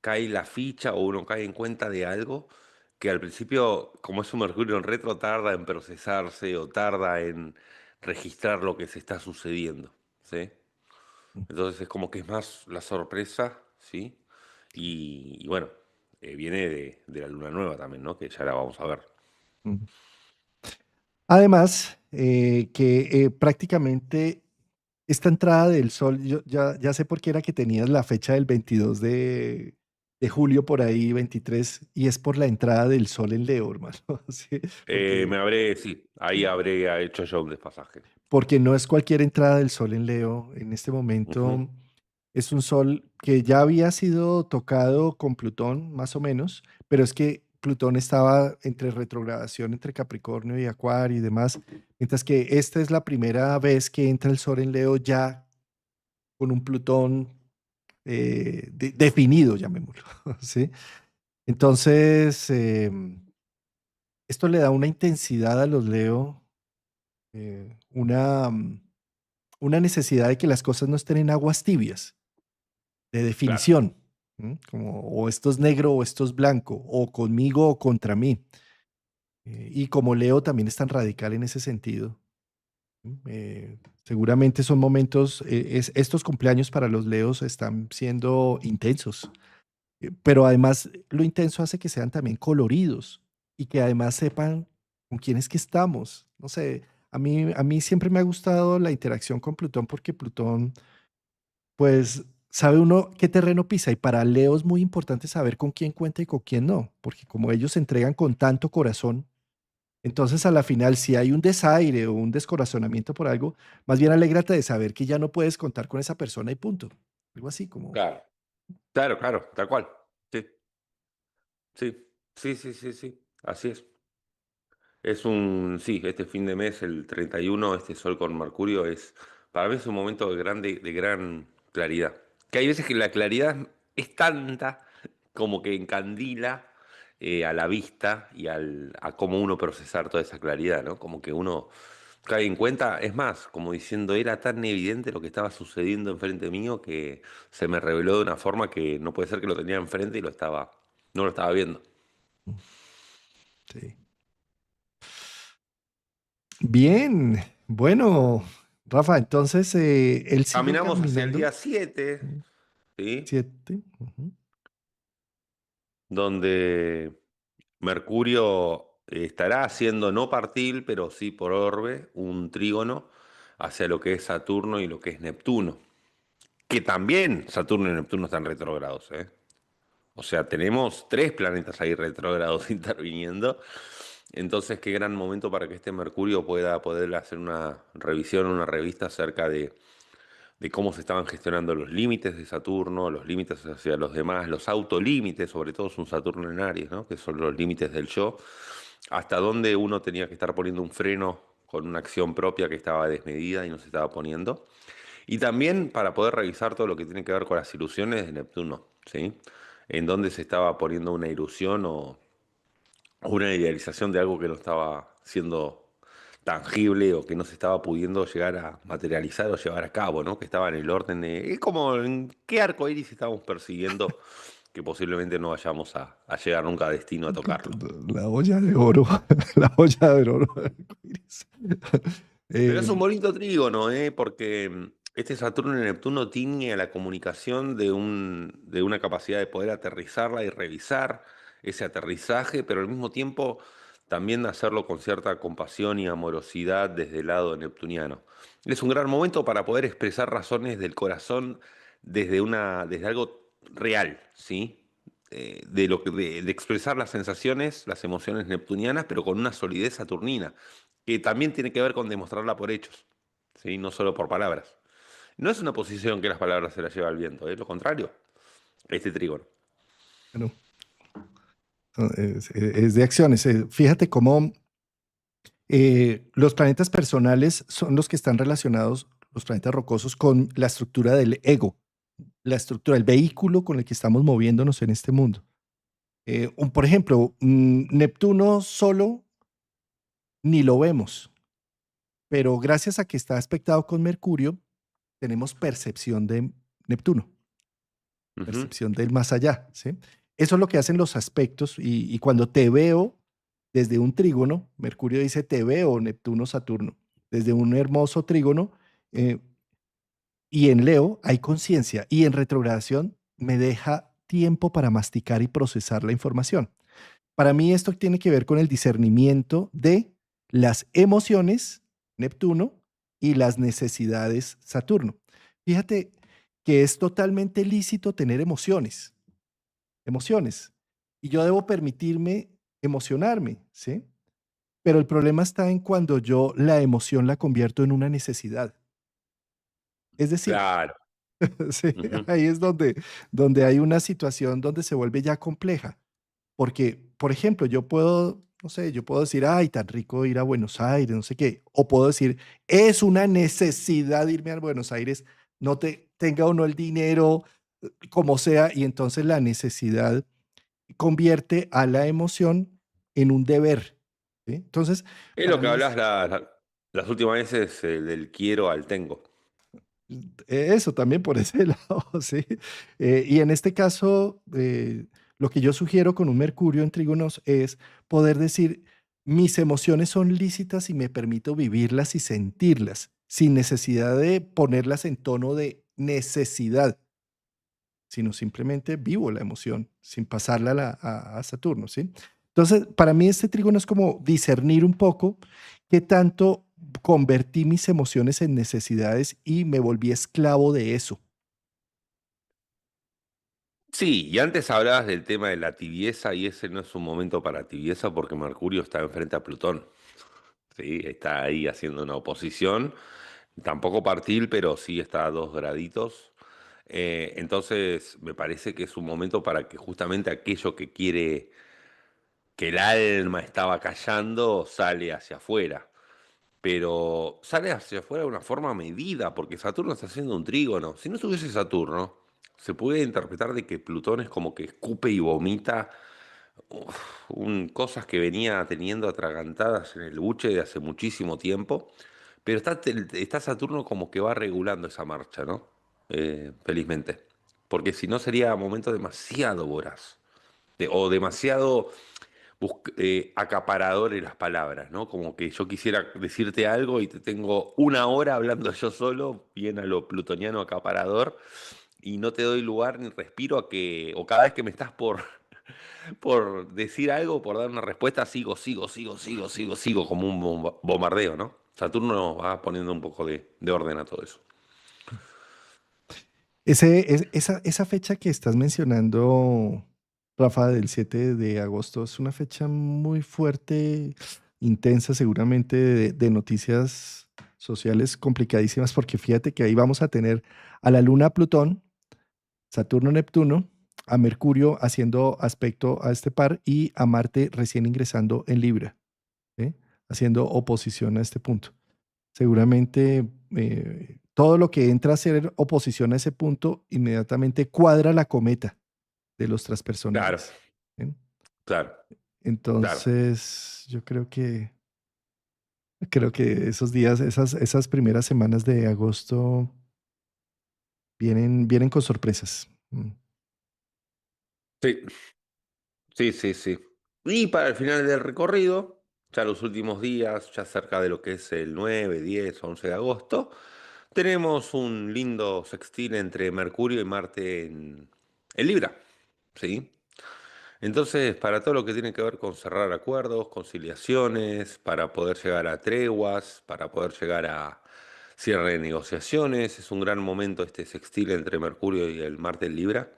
cae la ficha o uno cae en cuenta de algo que al principio, como es un mercurio en retro, tarda en procesarse o tarda en registrar lo que se está sucediendo, ¿sí? Entonces es como que es más la sorpresa, ¿sí? Y bueno, viene de la luna nueva también, ¿no? Que ya la vamos a ver. Mm. Además, que prácticamente esta entrada del sol, yo ya sé por qué era que tenías la fecha del 22 de julio por ahí, 23, y es por la entrada del sol en Leo, hermano. Sí, porque, Sí, ahí habré hecho yo un despasaje. porque no es cualquier entrada del sol en Leo. En este Ujú. momento es un sol que ya había sido tocado con Plutón, más o menos, pero es que Plutón estaba entre retrogradación entre Capricornio y Acuario y demás, mientras que esta es la primera vez que entra el sol en Leo ya con un Plutón definido, llamémoslo, ¿sí? Entonces, esto le da una intensidad a los Leo, una necesidad de que las cosas no estén en aguas tibias, de Claro. definición, ¿m? Como o esto es negro o esto es blanco, o conmigo o contra mí. Y como Leo también es tan radical en ese sentido, seguramente son momentos, estos cumpleaños para los Leos están siendo intensos. Pero además lo intenso hace que sean también coloridos y que además sepan con quién es que estamos. No sé, a mí siempre me ha gustado la interacción con Plutón porque Plutón, pues, sabe uno qué terreno pisa y para Leo es muy importante saber con quién cuenta y con quién no, porque como ellos se entregan con tanto corazón, entonces a la final si hay un desaire o un descorazonamiento por algo, más bien alégrate de saber que ya no puedes contar con esa persona y punto. Algo así como... Claro. Claro, claro, tal cual. Sí, sí, sí, sí, sí, sí. Así es. Sí, este fin de mes, el 31, este Sol con Mercurio, para mí es un momento de gran claridad. Que hay veces que la claridad es tanta como que encandila a la vista y a cómo uno procesar toda esa claridad, ¿no? Como que uno cae en cuenta, es más, como diciendo, era tan evidente lo que estaba sucediendo enfrente mío que se me reveló de una forma que no puede ser que lo tenía enfrente y no lo estaba viendo. Sí. Bien, bueno, Rafa, entonces él sigue Caminamos hacia el caminando. día 7, Mm, ¿sí? 7. Ujú. Donde Mercurio estará haciendo no partil, pero sí por orbe, un trígono hacia lo que es Saturno y lo que es Neptuno. Que también Saturno y Neptuno están retrógrados, ¿eh? O sea, tenemos tres planetas ahí retrógrados interviniendo. Entonces, qué gran momento para que este Mercurio pueda poder hacer una revisión, una revista acerca de cómo se estaban gestionando los límites de Saturno, los límites hacia los demás, los autolímites, sobre todo es un Saturno en Aries, ¿no? Que son los límites del yo, hasta dónde uno tenía que estar poniendo un freno con una acción propia que estaba desmedida y no se estaba poniendo. Y también para poder revisar todo lo que tiene que ver con las ilusiones de Neptuno, ¿sí? En dónde se estaba poniendo una ilusión o una idealización de algo que no estaba siendo tangible o que no se estaba pudiendo llegar a materializar o llevar a cabo, ¿no? Que estaba en el orden de... Es como en qué arco iris estamos persiguiendo que posiblemente no vayamos a llegar nunca a destino a tocarlo. La olla de oro, la olla de oro. arcoíris. Pero es un Em, bonito trígono, ¿eh? Porque este Saturno y Neptuno tiñe a la comunicación de una capacidad de poder aterrizarla y revisar ese aterrizaje, pero al mismo tiempo también hacerlo con cierta compasión y amorosidad desde el lado neptuniano. Es un gran momento para poder expresar razones del corazón desde algo real, ¿sí? De expresar las sensaciones, las emociones neptunianas, pero con una solidez saturnina que también tiene que ver con demostrarla por hechos, ¿sí? No solo por palabras. No es una posición que las palabras se las lleva al viento, es lo contrario, este trígono. bueno, es de acciones. Fíjate cómo los planetas personales son los que están relacionados, los planetas rocosos, con la estructura del ego, la estructura, el vehículo con el que estamos moviéndonos en este mundo. Por ejemplo, Neptuno solo ni lo vemos, pero gracias a que está aspectado con Mercurio, tenemos percepción de Neptuno, Ujú. percepción del más allá, ¿sí? Eso es lo que hacen los aspectos y cuando te veo desde un trígono, Mercurio dice te veo Neptuno, Saturno, desde un hermoso trígono, eh, y en Leo hay conciencia y en retrogradación me deja tiempo para masticar y procesar la información. Para mí esto tiene que ver con el discernimiento de las emociones, Neptuno, y las necesidades, Saturno. Fíjate que es totalmente lícito tener emociones, emociones, y yo debo permitirme emocionarme, ¿sí? Pero el problema está en cuando yo la emoción la convierto en una necesidad. Es decir, Claro. sí, Ujú. ahí es donde hay una situación donde se vuelve ya compleja. Porque, por ejemplo, yo puedo, no sé, yo puedo decir, ay, tan rico ir a Buenos Aires, no sé qué. O puedo decir, es una necesidad irme a Buenos Aires, no tenga o no el dinero, como sea, y entonces la necesidad convierte a la emoción en un deber. ¿Sí? Entonces, Es lo para que mí hablas es las últimas veces del quiero al tengo. eso también por ese lado, sí. Y en este caso, lo que yo sugiero con un Mercurio en trígonos es poder decir, mis emociones son lícitas y me permito vivirlas y sentirlas, sin necesidad de ponerlas en tono de necesidad, sino simplemente vivo la emoción, sin pasarla a Saturno, ¿sí? Entonces, para mí este trígono es como discernir un poco qué tanto convertí mis emociones en necesidades y me volví esclavo de eso. Sí, y antes hablabas del tema de la tibieza y ese no es un momento para tibieza porque Mercurio está enfrente a Plutón. Sí, está ahí haciendo una oposición, tampoco partil, pero sí está a 2 graditos. Entonces, me parece que es un momento para que justamente aquello que quiere, que el alma estaba callando, sale hacia afuera. Pero sale hacia afuera de una forma medida, porque Saturno está haciendo un trígono. Si no estuviese Saturno, se puede interpretar de que Plutón es como que escupe y vomita cosas que venía teniendo atragantadas en el buche de hace muchísimo tiempo, pero está Saturno como que va regulando esa marcha, ¿no? Felizmente. Porque si no sería momento demasiado voraz, o demasiado acaparador en las palabras, ¿no? Como que yo quisiera decirte algo y te tengo una hora hablando yo solo, bien a lo plutoniano acaparador, y no te doy lugar ni respiro a que, o cada vez que me estás por decir algo, por dar una respuesta, sigo, como un bombardeo, ¿no? Saturno va poniendo un poco de orden a todo eso. Esa fecha que estás mencionando Rafa, del 7 de agosto es una fecha muy fuerte, intensa seguramente de noticias sociales complicadísimas, porque fíjate que ahí vamos a tener a la Luna Plutón, Saturno Neptuno, a Mercurio haciendo aspecto a este par y a Marte recién ingresando en Libra, ¿sí? Haciendo oposición a este punto. Seguramente todo lo que entra a ser oposición a ese punto inmediatamente cuadra la cometa de los Claro, transpersonales. ¿Sí? claro, claro. Entonces, yo creo que esos días, esas primeras semanas de agosto vienen con sorpresas. Sí, sí, sí, sí. Y para el final del recorrido, ya los últimos días, ya cerca de lo que es el 9, 10, 11 de agosto, tenemos un lindo sextil entre Mercurio y Marte en Libra, ¿sí? Entonces, para todo lo que tiene que ver con cerrar acuerdos, conciliaciones, para poder llegar a treguas, para poder llegar a cierre de negociaciones, es un gran momento este sextil entre Mercurio y el Marte en Libra,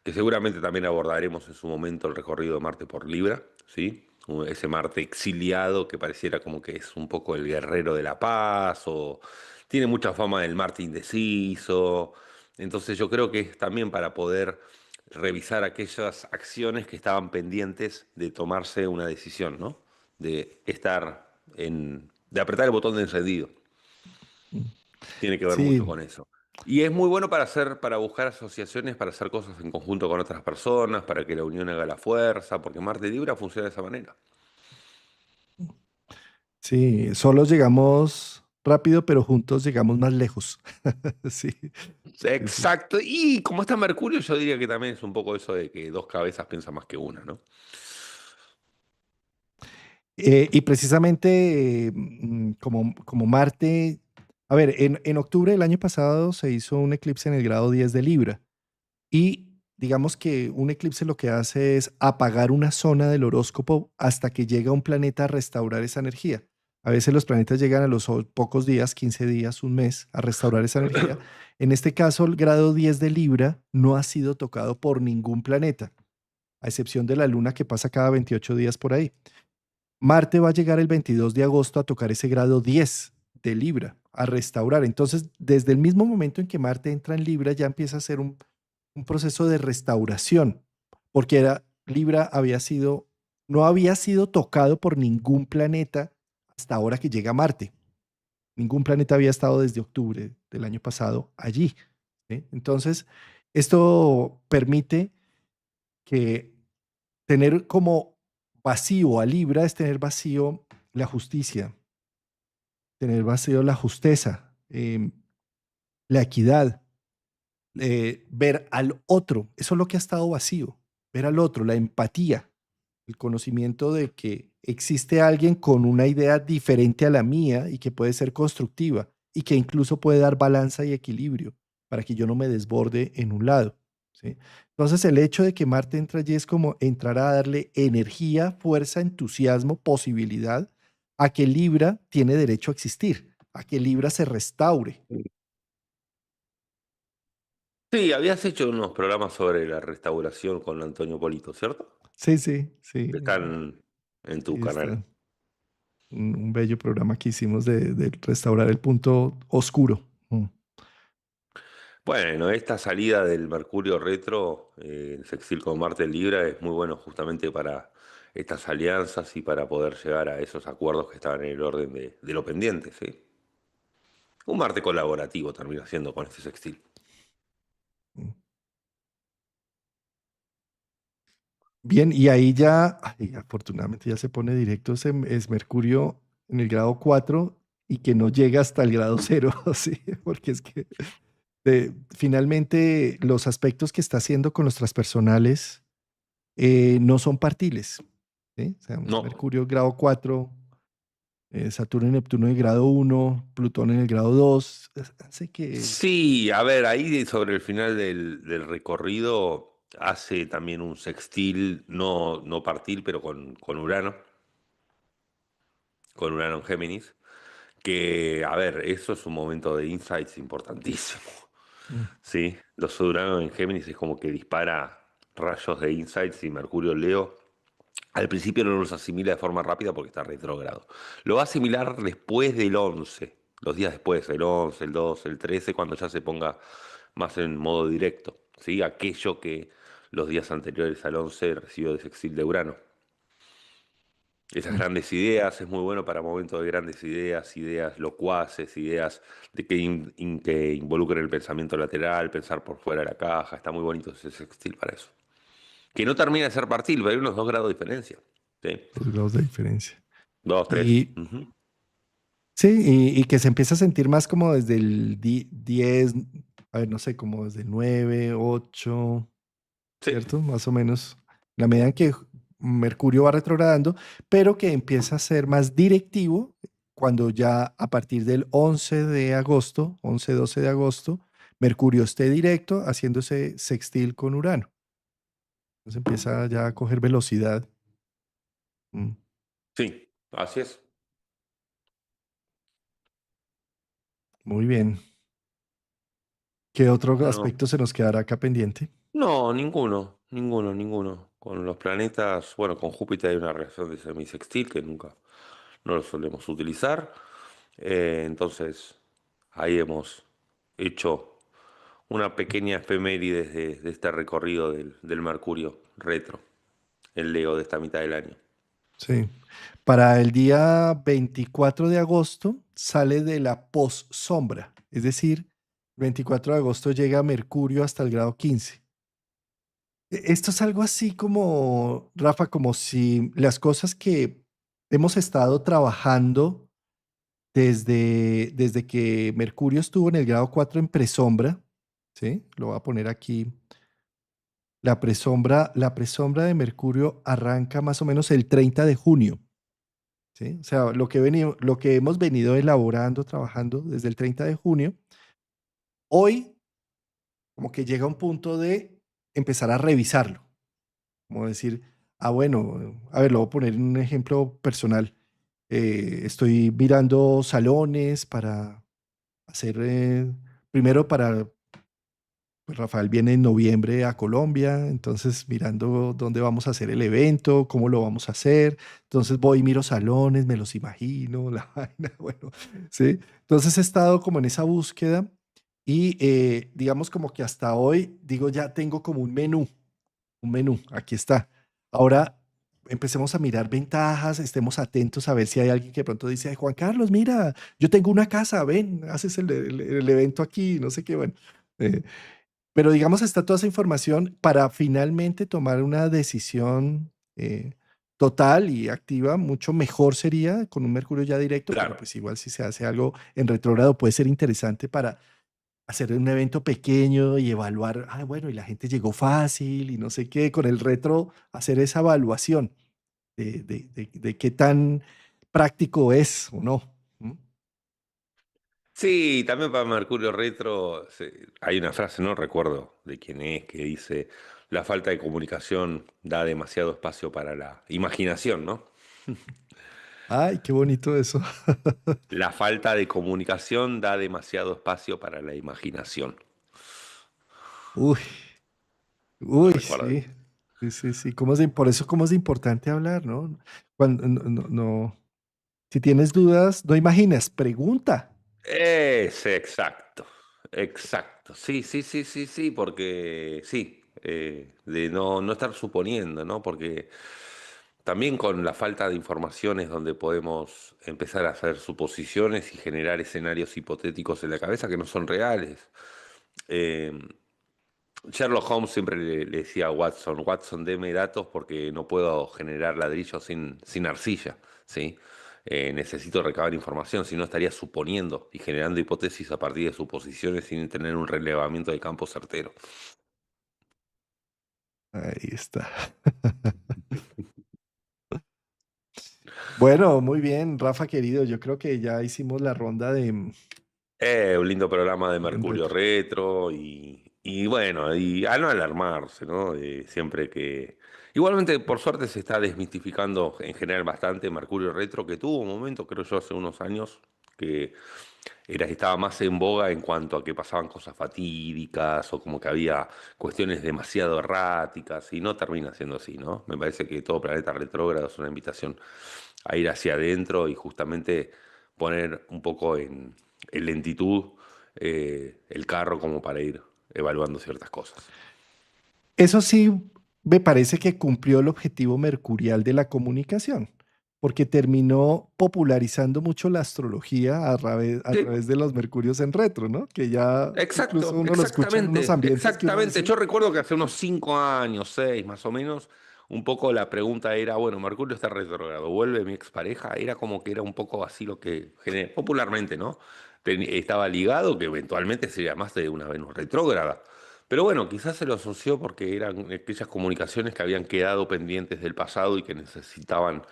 que seguramente también abordaremos en su momento el recorrido de Marte por Libra, ¿sí? Ese Marte exiliado que pareciera como que es un poco el guerrero de la paz o tiene mucha fama del Marte indeciso. Entonces yo creo que es también para poder revisar aquellas acciones que estaban pendientes de tomarse una decisión, ¿no? De estar de apretar el botón de encendido. Tiene que ver mucho Sí, con eso. Y es muy bueno para buscar asociaciones, para hacer cosas en conjunto con otras personas, para que la unión haga la fuerza, porque Marte Libra funciona de esa manera. sí, solos llegamos rápido, pero juntos llegamos más lejos. Sí, sí, sí. Exacto. Y como está Mercurio, yo diría que también es un poco eso de que dos cabezas piensan más que una, ¿no? Y precisamente como Marte, a ver, en octubre del año pasado se hizo un eclipse en el grado 10 de Libra y digamos que un eclipse lo que hace es apagar una zona del horóscopo hasta que llega un planeta a restaurar esa energía. A veces los planetas llegan a los pocos días, 15 días, un mes, a restaurar esa energía. En este caso, el grado 10 de Libra no ha sido tocado por ningún planeta, a excepción de la Luna que pasa cada 28 días por ahí. Marte va a llegar el 22 de agosto a tocar ese grado 10 de Libra, a restaurar. Entonces, desde el mismo momento en que Marte entra en Libra, ya empieza a ser un proceso de restauración, porque Libra no había sido tocado por ningún planeta hasta ahora que llega Marte. Ningún planeta había estado desde octubre del año pasado allí. ¿Sí? Entonces, esto permite que tener como vacío a Libra es tener vacío la justicia, tener vacío la justeza, la equidad, ver al otro. Eso es lo que ha estado vacío, ver al otro, la empatía, el conocimiento de que existe alguien con una idea diferente a la mía y que puede ser constructiva y que incluso puede dar balanza y equilibrio para que yo no me desborde en un lado. ¿Sí? Entonces el hecho de que Marte entra allí es como entrar a darle energía, fuerza, entusiasmo, posibilidad a que Libra tiene derecho a existir, a que Libra se restaure. Sí, habías hecho unos programas sobre la restauración con Antonio Polito, ¿cierto? Sí, sí, sí, Que están en tu ahí canal. está. Un bello programa que hicimos de restaurar el punto oscuro. Bueno, esta salida del Mercurio retro, el sextil con Marte en Libra, es muy bueno justamente para estas alianzas y para poder llegar a esos acuerdos que estaban en el orden de lo pendiente, ¿sí? Un Marte colaborativo termina siendo con este sextil. Bien, y ahí ya, ay, afortunadamente ya se pone directo, es Mercurio en el grado 4 y que no llega hasta el grado 0, sí, porque es que finalmente los aspectos que está haciendo con los transpersonales no son partiles, ¿sí? O sea, No. Mercurio grado 4, Saturno y Neptuno en el grado 1, Plutón en el grado 2, hace que... Sí, a ver, ahí sobre el final del recorrido hace también un sextil, no partil, pero con Urano en Géminis, que, a ver, eso es un momento de insights importantísimo. Mm, Sí, los Urano en Géminis es como que dispara. rayos de Insights y Mercurio Leo, al principio no los asimila de forma rápida porque está retrógrado. Lo va a asimilar después del 11, los días después, el 11, el 12, el 13, cuando ya se ponga más en modo directo, ¿sí? Aquello que los días anteriores al 11 recibió de sextil de Urano. Esas Mm, grandes ideas, es muy bueno para momentos de grandes ideas, ideas locuaces, ideas de que involucren el pensamiento lateral, pensar por fuera de la caja. Está muy bonito ese sextil para eso. Que no termina de ser partil, pero hay unos 2 grados de diferencia. ¿Sí? 2 grados de diferencia. Dos, tres. Y Ujú. sí, y que se empieza a sentir más como desde el 10, a ver, no sé, como desde el 9, 8, Sí, ¿cierto? Más o menos, la medida en que Mercurio va retrogradando, pero que empieza a ser más directivo cuando ya a partir del 11 de agosto, 11, 12 de agosto, Mercurio esté directo haciéndose sextil con Urano. Entonces empieza ya a coger velocidad. Mm, sí, así es. muy bien. ¿Qué otro Bueno, aspecto se nos quedará acá pendiente? no, ninguno, ninguno, ninguno. Con los planetas, bueno, con Júpiter hay una relación de semisextil que nunca, no lo solemos utilizar. Entonces, ahí hemos hecho una pequeña efeméride de este recorrido del Mercurio retro, el Leo de esta mitad del año. Sí. Para el día 24 de agosto sale de la possombra, es decir, 24 de agosto llega Mercurio hasta el grado 15. Esto es algo así como, Rafa, como si las cosas que hemos estado trabajando desde que Mercurio estuvo en el grado 4 en presombra, ¿sí? Lo voy a poner aquí. La presombra de Mercurio arranca más o menos el 30 de junio. ¿Sí? O sea, lo que hemos venido elaborando, trabajando desde el 30 de junio, hoy como que llega un punto de empezar a revisarlo, como decir, bueno, a ver, lo voy a poner en un ejemplo personal. Estoy mirando salones para hacer, primero para pues Rafael viene en noviembre a Colombia, entonces mirando dónde vamos a hacer el evento, cómo lo vamos a hacer. Entonces voy y miro salones, me los imagino, la vaina, bueno, ¿sí? Entonces he estado como en esa búsqueda y digamos como que hasta hoy, digo, ya tengo como un menú, aquí está. Ahora empecemos a mirar ventajas, estemos atentos a ver si hay alguien que de pronto dice, "Ay, Juan Carlos, mira, yo tengo una casa, ven, haces el evento aquí, no sé qué, bueno. eh, pero digamos, está toda esa información para finalmente tomar una decisión total y activa, mucho mejor sería con un Mercurio ya directo, pero Claro. pues igual si se hace algo en retrógrado puede ser interesante para hacer un evento pequeño y evaluar, bueno, y la gente llegó fácil y no sé qué, con el retro hacer esa evaluación de qué tan práctico es o no. ¿Mm? Sí, también para Mercurio Retro hay una frase, no recuerdo de quién es, que dice, la falta de comunicación da demasiado espacio para la imaginación, ¿no? Ay, qué bonito eso. La falta de comunicación da demasiado espacio para la imaginación. Uy. No Uy, recuerdo. sí, sí, sí, sí. Por eso, cómo es importante hablar, ¿no? Cuando, si tienes dudas, no imaginas, pregunta. Es exacto, exacto. Sí, sí, sí, sí, sí, porque sí, de no estar suponiendo, ¿no? Porque también con la falta de información es donde podemos empezar a hacer suposiciones y generar escenarios hipotéticos en la cabeza que no son reales. Eh, Sherlock Holmes siempre le decía a Watson, Watson, deme datos porque no puedo generar ladrillos sin arcilla, ¿sí? Necesito recabar información, si no estaría suponiendo y generando hipótesis a partir de suposiciones sin tener un relevamiento de campo certero. Ahí está. Bueno, muy bien, Rafa querido. Yo creo que ya hicimos la ronda de Un lindo programa de en Mercurio retro. Retro y bueno, y a no alarmarse, ¿no? Siempre que... Igualmente, por suerte, se está desmistificando en general bastante Mercurio Retro, que tuvo un momento, creo yo, hace unos años, que estaba más en boga en cuanto a que pasaban cosas fatídicas o como que había cuestiones demasiado erráticas y no termina siendo así, ¿no? Me parece que todo planeta retrógrado es una invitación a ir hacia adentro y justamente poner un poco en lentitud el carro como para ir evaluando ciertas cosas. Eso sí, me parece que cumplió el objetivo mercurial de la comunicación, porque terminó popularizando mucho la astrología a Sí, través de los mercurios en retro, ¿no? Que ya incluso exacto, uno lo escucha en unos exactamente, ambientes que uno exactamente. dice, Yo recuerdo que hace unos 5 años, 6 más o menos, un poco la pregunta era, bueno, Mercurio está retrógrado, ¿vuelve mi expareja? Era como que era un poco así lo que popularmente, ¿no? Estaba ligado, que eventualmente sería más de una Venus retrógrada. Pero bueno, quizás se lo asoció porque eran aquellas comunicaciones que habían quedado pendientes del pasado y que necesitaban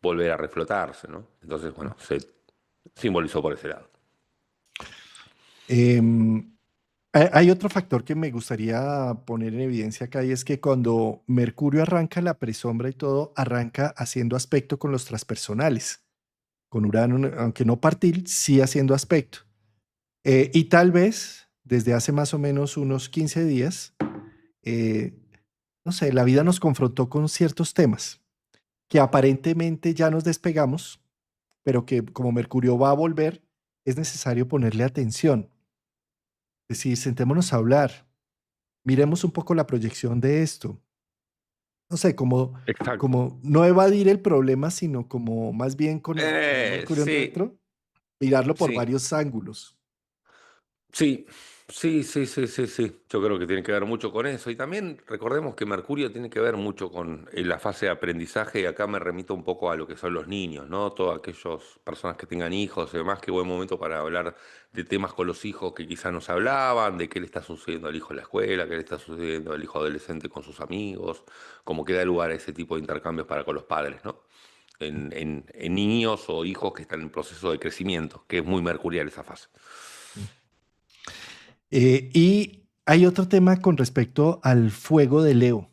volver a reflotarse, ¿no? Entonces, bueno, se simbolizó por ese lado. em, hay otro factor que me gustaría poner en evidencia acá y es que cuando Mercurio arranca la presombra y todo, arranca haciendo aspecto con los transpersonales, con Urano, aunque no partir, sí haciendo aspecto. Y tal vez desde hace más o menos unos 15 días, eh, no sé, la vida nos confrontó con ciertos temas que aparentemente ya nos despegamos, pero que como Mercurio va a volver, es necesario ponerle atención. Es decir, sentémonos a hablar, miremos un poco la proyección de esto. No sé, Exacto. como no evadir el problema, sino como más bien con un Mercurio en Sí, retro, mirarlo por sí. varios ángulos. Sí, sí, sí, sí, sí, sí. Yo creo que tiene que ver mucho con eso. Y también recordemos que Mercurio tiene que ver mucho con la fase de aprendizaje. Y acá me remito un poco a lo que son los niños, ¿no? Todas aquellas personas que tengan hijos y demás, qué buen momento para hablar de temas con los hijos que quizás no se hablaban, de qué le está sucediendo al hijo en la escuela, qué le está sucediendo al hijo adolescente con sus amigos, cómo queda lugar a ese tipo de intercambios para con los padres, ¿no? En niños o hijos que están en proceso de crecimiento, que es muy mercurial esa fase. Y hay otro tema con respecto al fuego de Leo.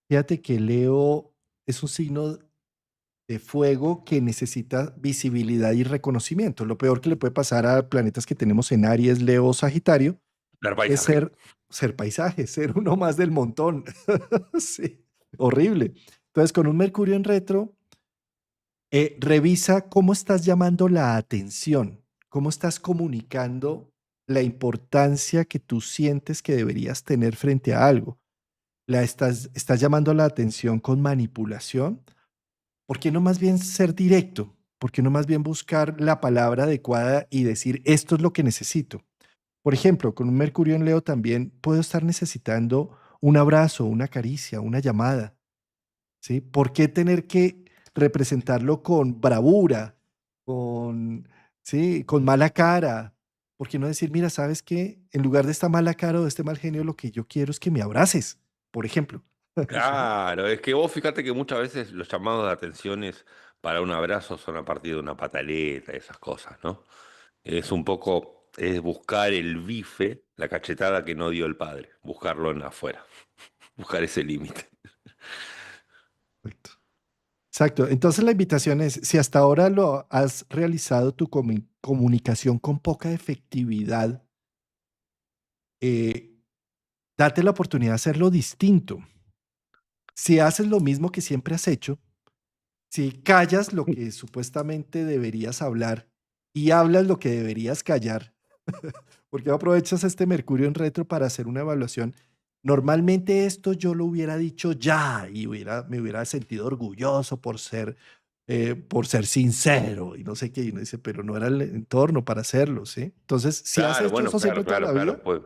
Fíjate que Leo es un signo de fuego que necesita visibilidad y reconocimiento. Lo peor que le puede pasar a planetas que tenemos en Aries, Leo o Sagitario Dar es paisaje. ser paisaje, ser uno más del montón. Sí, horrible. Entonces, con un Mercurio en retro, revisa cómo estás llamando la atención, cómo estás comunicando la importancia que tú sientes que deberías tener frente a algo. Estás llamando la atención con manipulación. ¿Por qué no más bien ser directo? ¿Por qué no más bien buscar la palabra adecuada y decir, esto es lo que necesito? Por ejemplo, con un Mercurio en Leo también puedo estar necesitando un abrazo, una caricia, una llamada, ¿sí? ¿Por qué tener que representarlo con bravura, con, sí, con mala cara? ¿Por qué no decir, mira, sabes qué? En lugar de esta mala cara o de este mal genio, lo que yo quiero es que me abraces, por ejemplo. ¿Sí? Claro, es que vos fíjate que muchas veces los llamados de atenciones para un abrazo son a partir de una pataleta, esas cosas, ¿no? Es un poco, es buscar el bife, la cachetada que no dio el padre, buscarlo en afuera, buscar ese límite. Perfecto. Exacto. Entonces la invitación es, si hasta ahora lo has realizado tu comunicación con poca efectividad, eh, date la oportunidad de hacerlo distinto. Si haces lo mismo que siempre has hecho, si callas lo que supuestamente deberías hablar y hablas lo que deberías callar, porque aprovechas este Mercurio en retro para hacer una evaluación. Normalmente esto yo lo hubiera dicho ya y me hubiera sentido orgulloso por ser sincero y no sé qué. Y uno dice, pero no era el entorno para hacerlo, ¿sí? Entonces, si has Claro, hecho bueno, eso claro, siempre toda claro, la vida, claro, pues.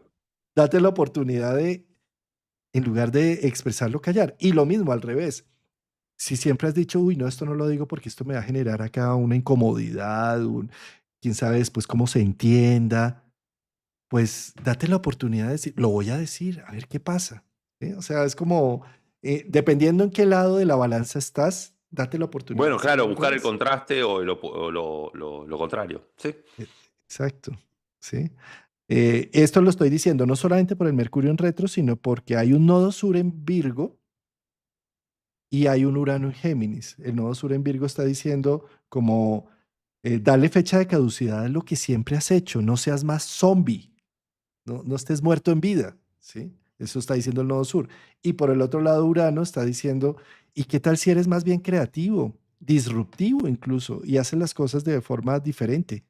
date la oportunidad de, en lugar de expresarlo, callar. Y lo mismo al revés. Si siempre has dicho, uy, no, esto no lo digo porque esto me va a generar acá una incomodidad, quién sabe después cómo se entienda, pues date la oportunidad de decir, lo voy a decir, a ver qué pasa. ¿Sí? O sea, es como, dependiendo en qué lado de la balanza estás, date la oportunidad de Bueno, hacerlo claro, al buscar el revés. contraste o, lo contrario, ¿sí? E- Exacto. ¿Sí? Esto lo estoy diciendo no solamente por el Mercurio en retro, sino porque hay un nodo sur en Virgo y hay un Urano en Géminis. El nodo sur en Virgo está diciendo como, Dale fecha de caducidad a lo que siempre has hecho, no seas más zombie, no estés muerto en vida, ¿sí? Eso está diciendo el nodo sur. Y por el otro lado, Urano está diciendo, ¿y qué tal si eres más bien creativo, disruptivo incluso, y haces las cosas de forma diferente?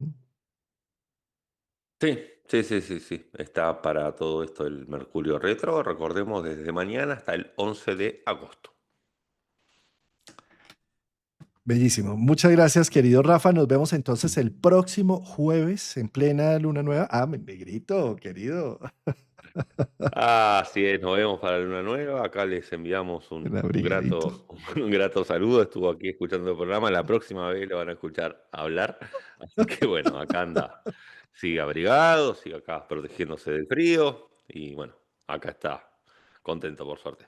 Mm. Sí, sí, sí, sí, sí. Está para todo esto el Mercurio retro, recordemos, desde mañana hasta el 11 de agosto. Bellísimo. Muchas gracias, querido Rafa. Nos vemos entonces el próximo jueves en plena luna nueva. Ah, me grito, querido. Así es, nos vemos para la luna nueva. Acá les enviamos Un un abrigadito. grato, un grato saludo. Estuvo aquí escuchando el programa. La próxima vez lo van a escuchar hablar. Así que bueno, acá anda. Sigue abrigado, sigue acá protegiéndose del frío. Y bueno, acá está. Contento por suerte.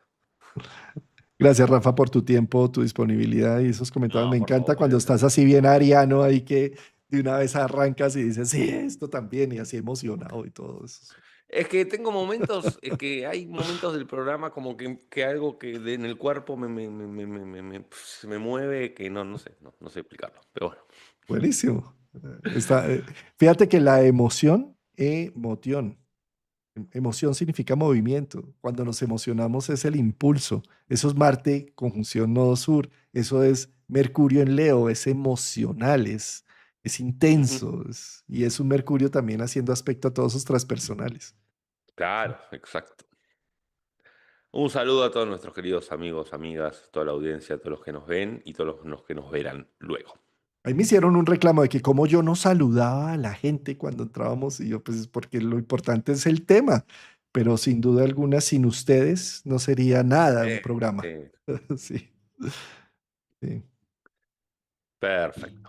Gracias, Rafa, por tu tiempo, tu disponibilidad y esos comentarios. No, Me por encanta favor, cuando gracias a estás así bien ariano, ahí que de una vez arrancas y dices, sí, esto también, y así emocionado y todo eso. Es que tengo momentos, es que hay momentos del programa como que algo en el cuerpo me mueve que no sé, no sé explicarlo, pero bueno. Buenísimo. Fíjate que la emoción, emoción. Emoción significa movimiento. Cuando nos emocionamos es el impulso. Eso es Marte, conjunción Nodo Sur. Eso es Mercurio en Leo, es emocional, es Ujú. intenso. Y es un Mercurio también haciendo aspecto a todos sus transpersonales. Claro, exacto. Un saludo a todos nuestros queridos amigos, amigas, toda la audiencia, todos los que nos ven y todos los que nos verán luego. Ahí me hicieron un reclamo de que como yo no saludaba a la gente cuando entrábamos y yo pues es porque lo importante es el tema, pero sin duda alguna sin ustedes no sería nada un programa. Sí, Sí, sí. perfecto.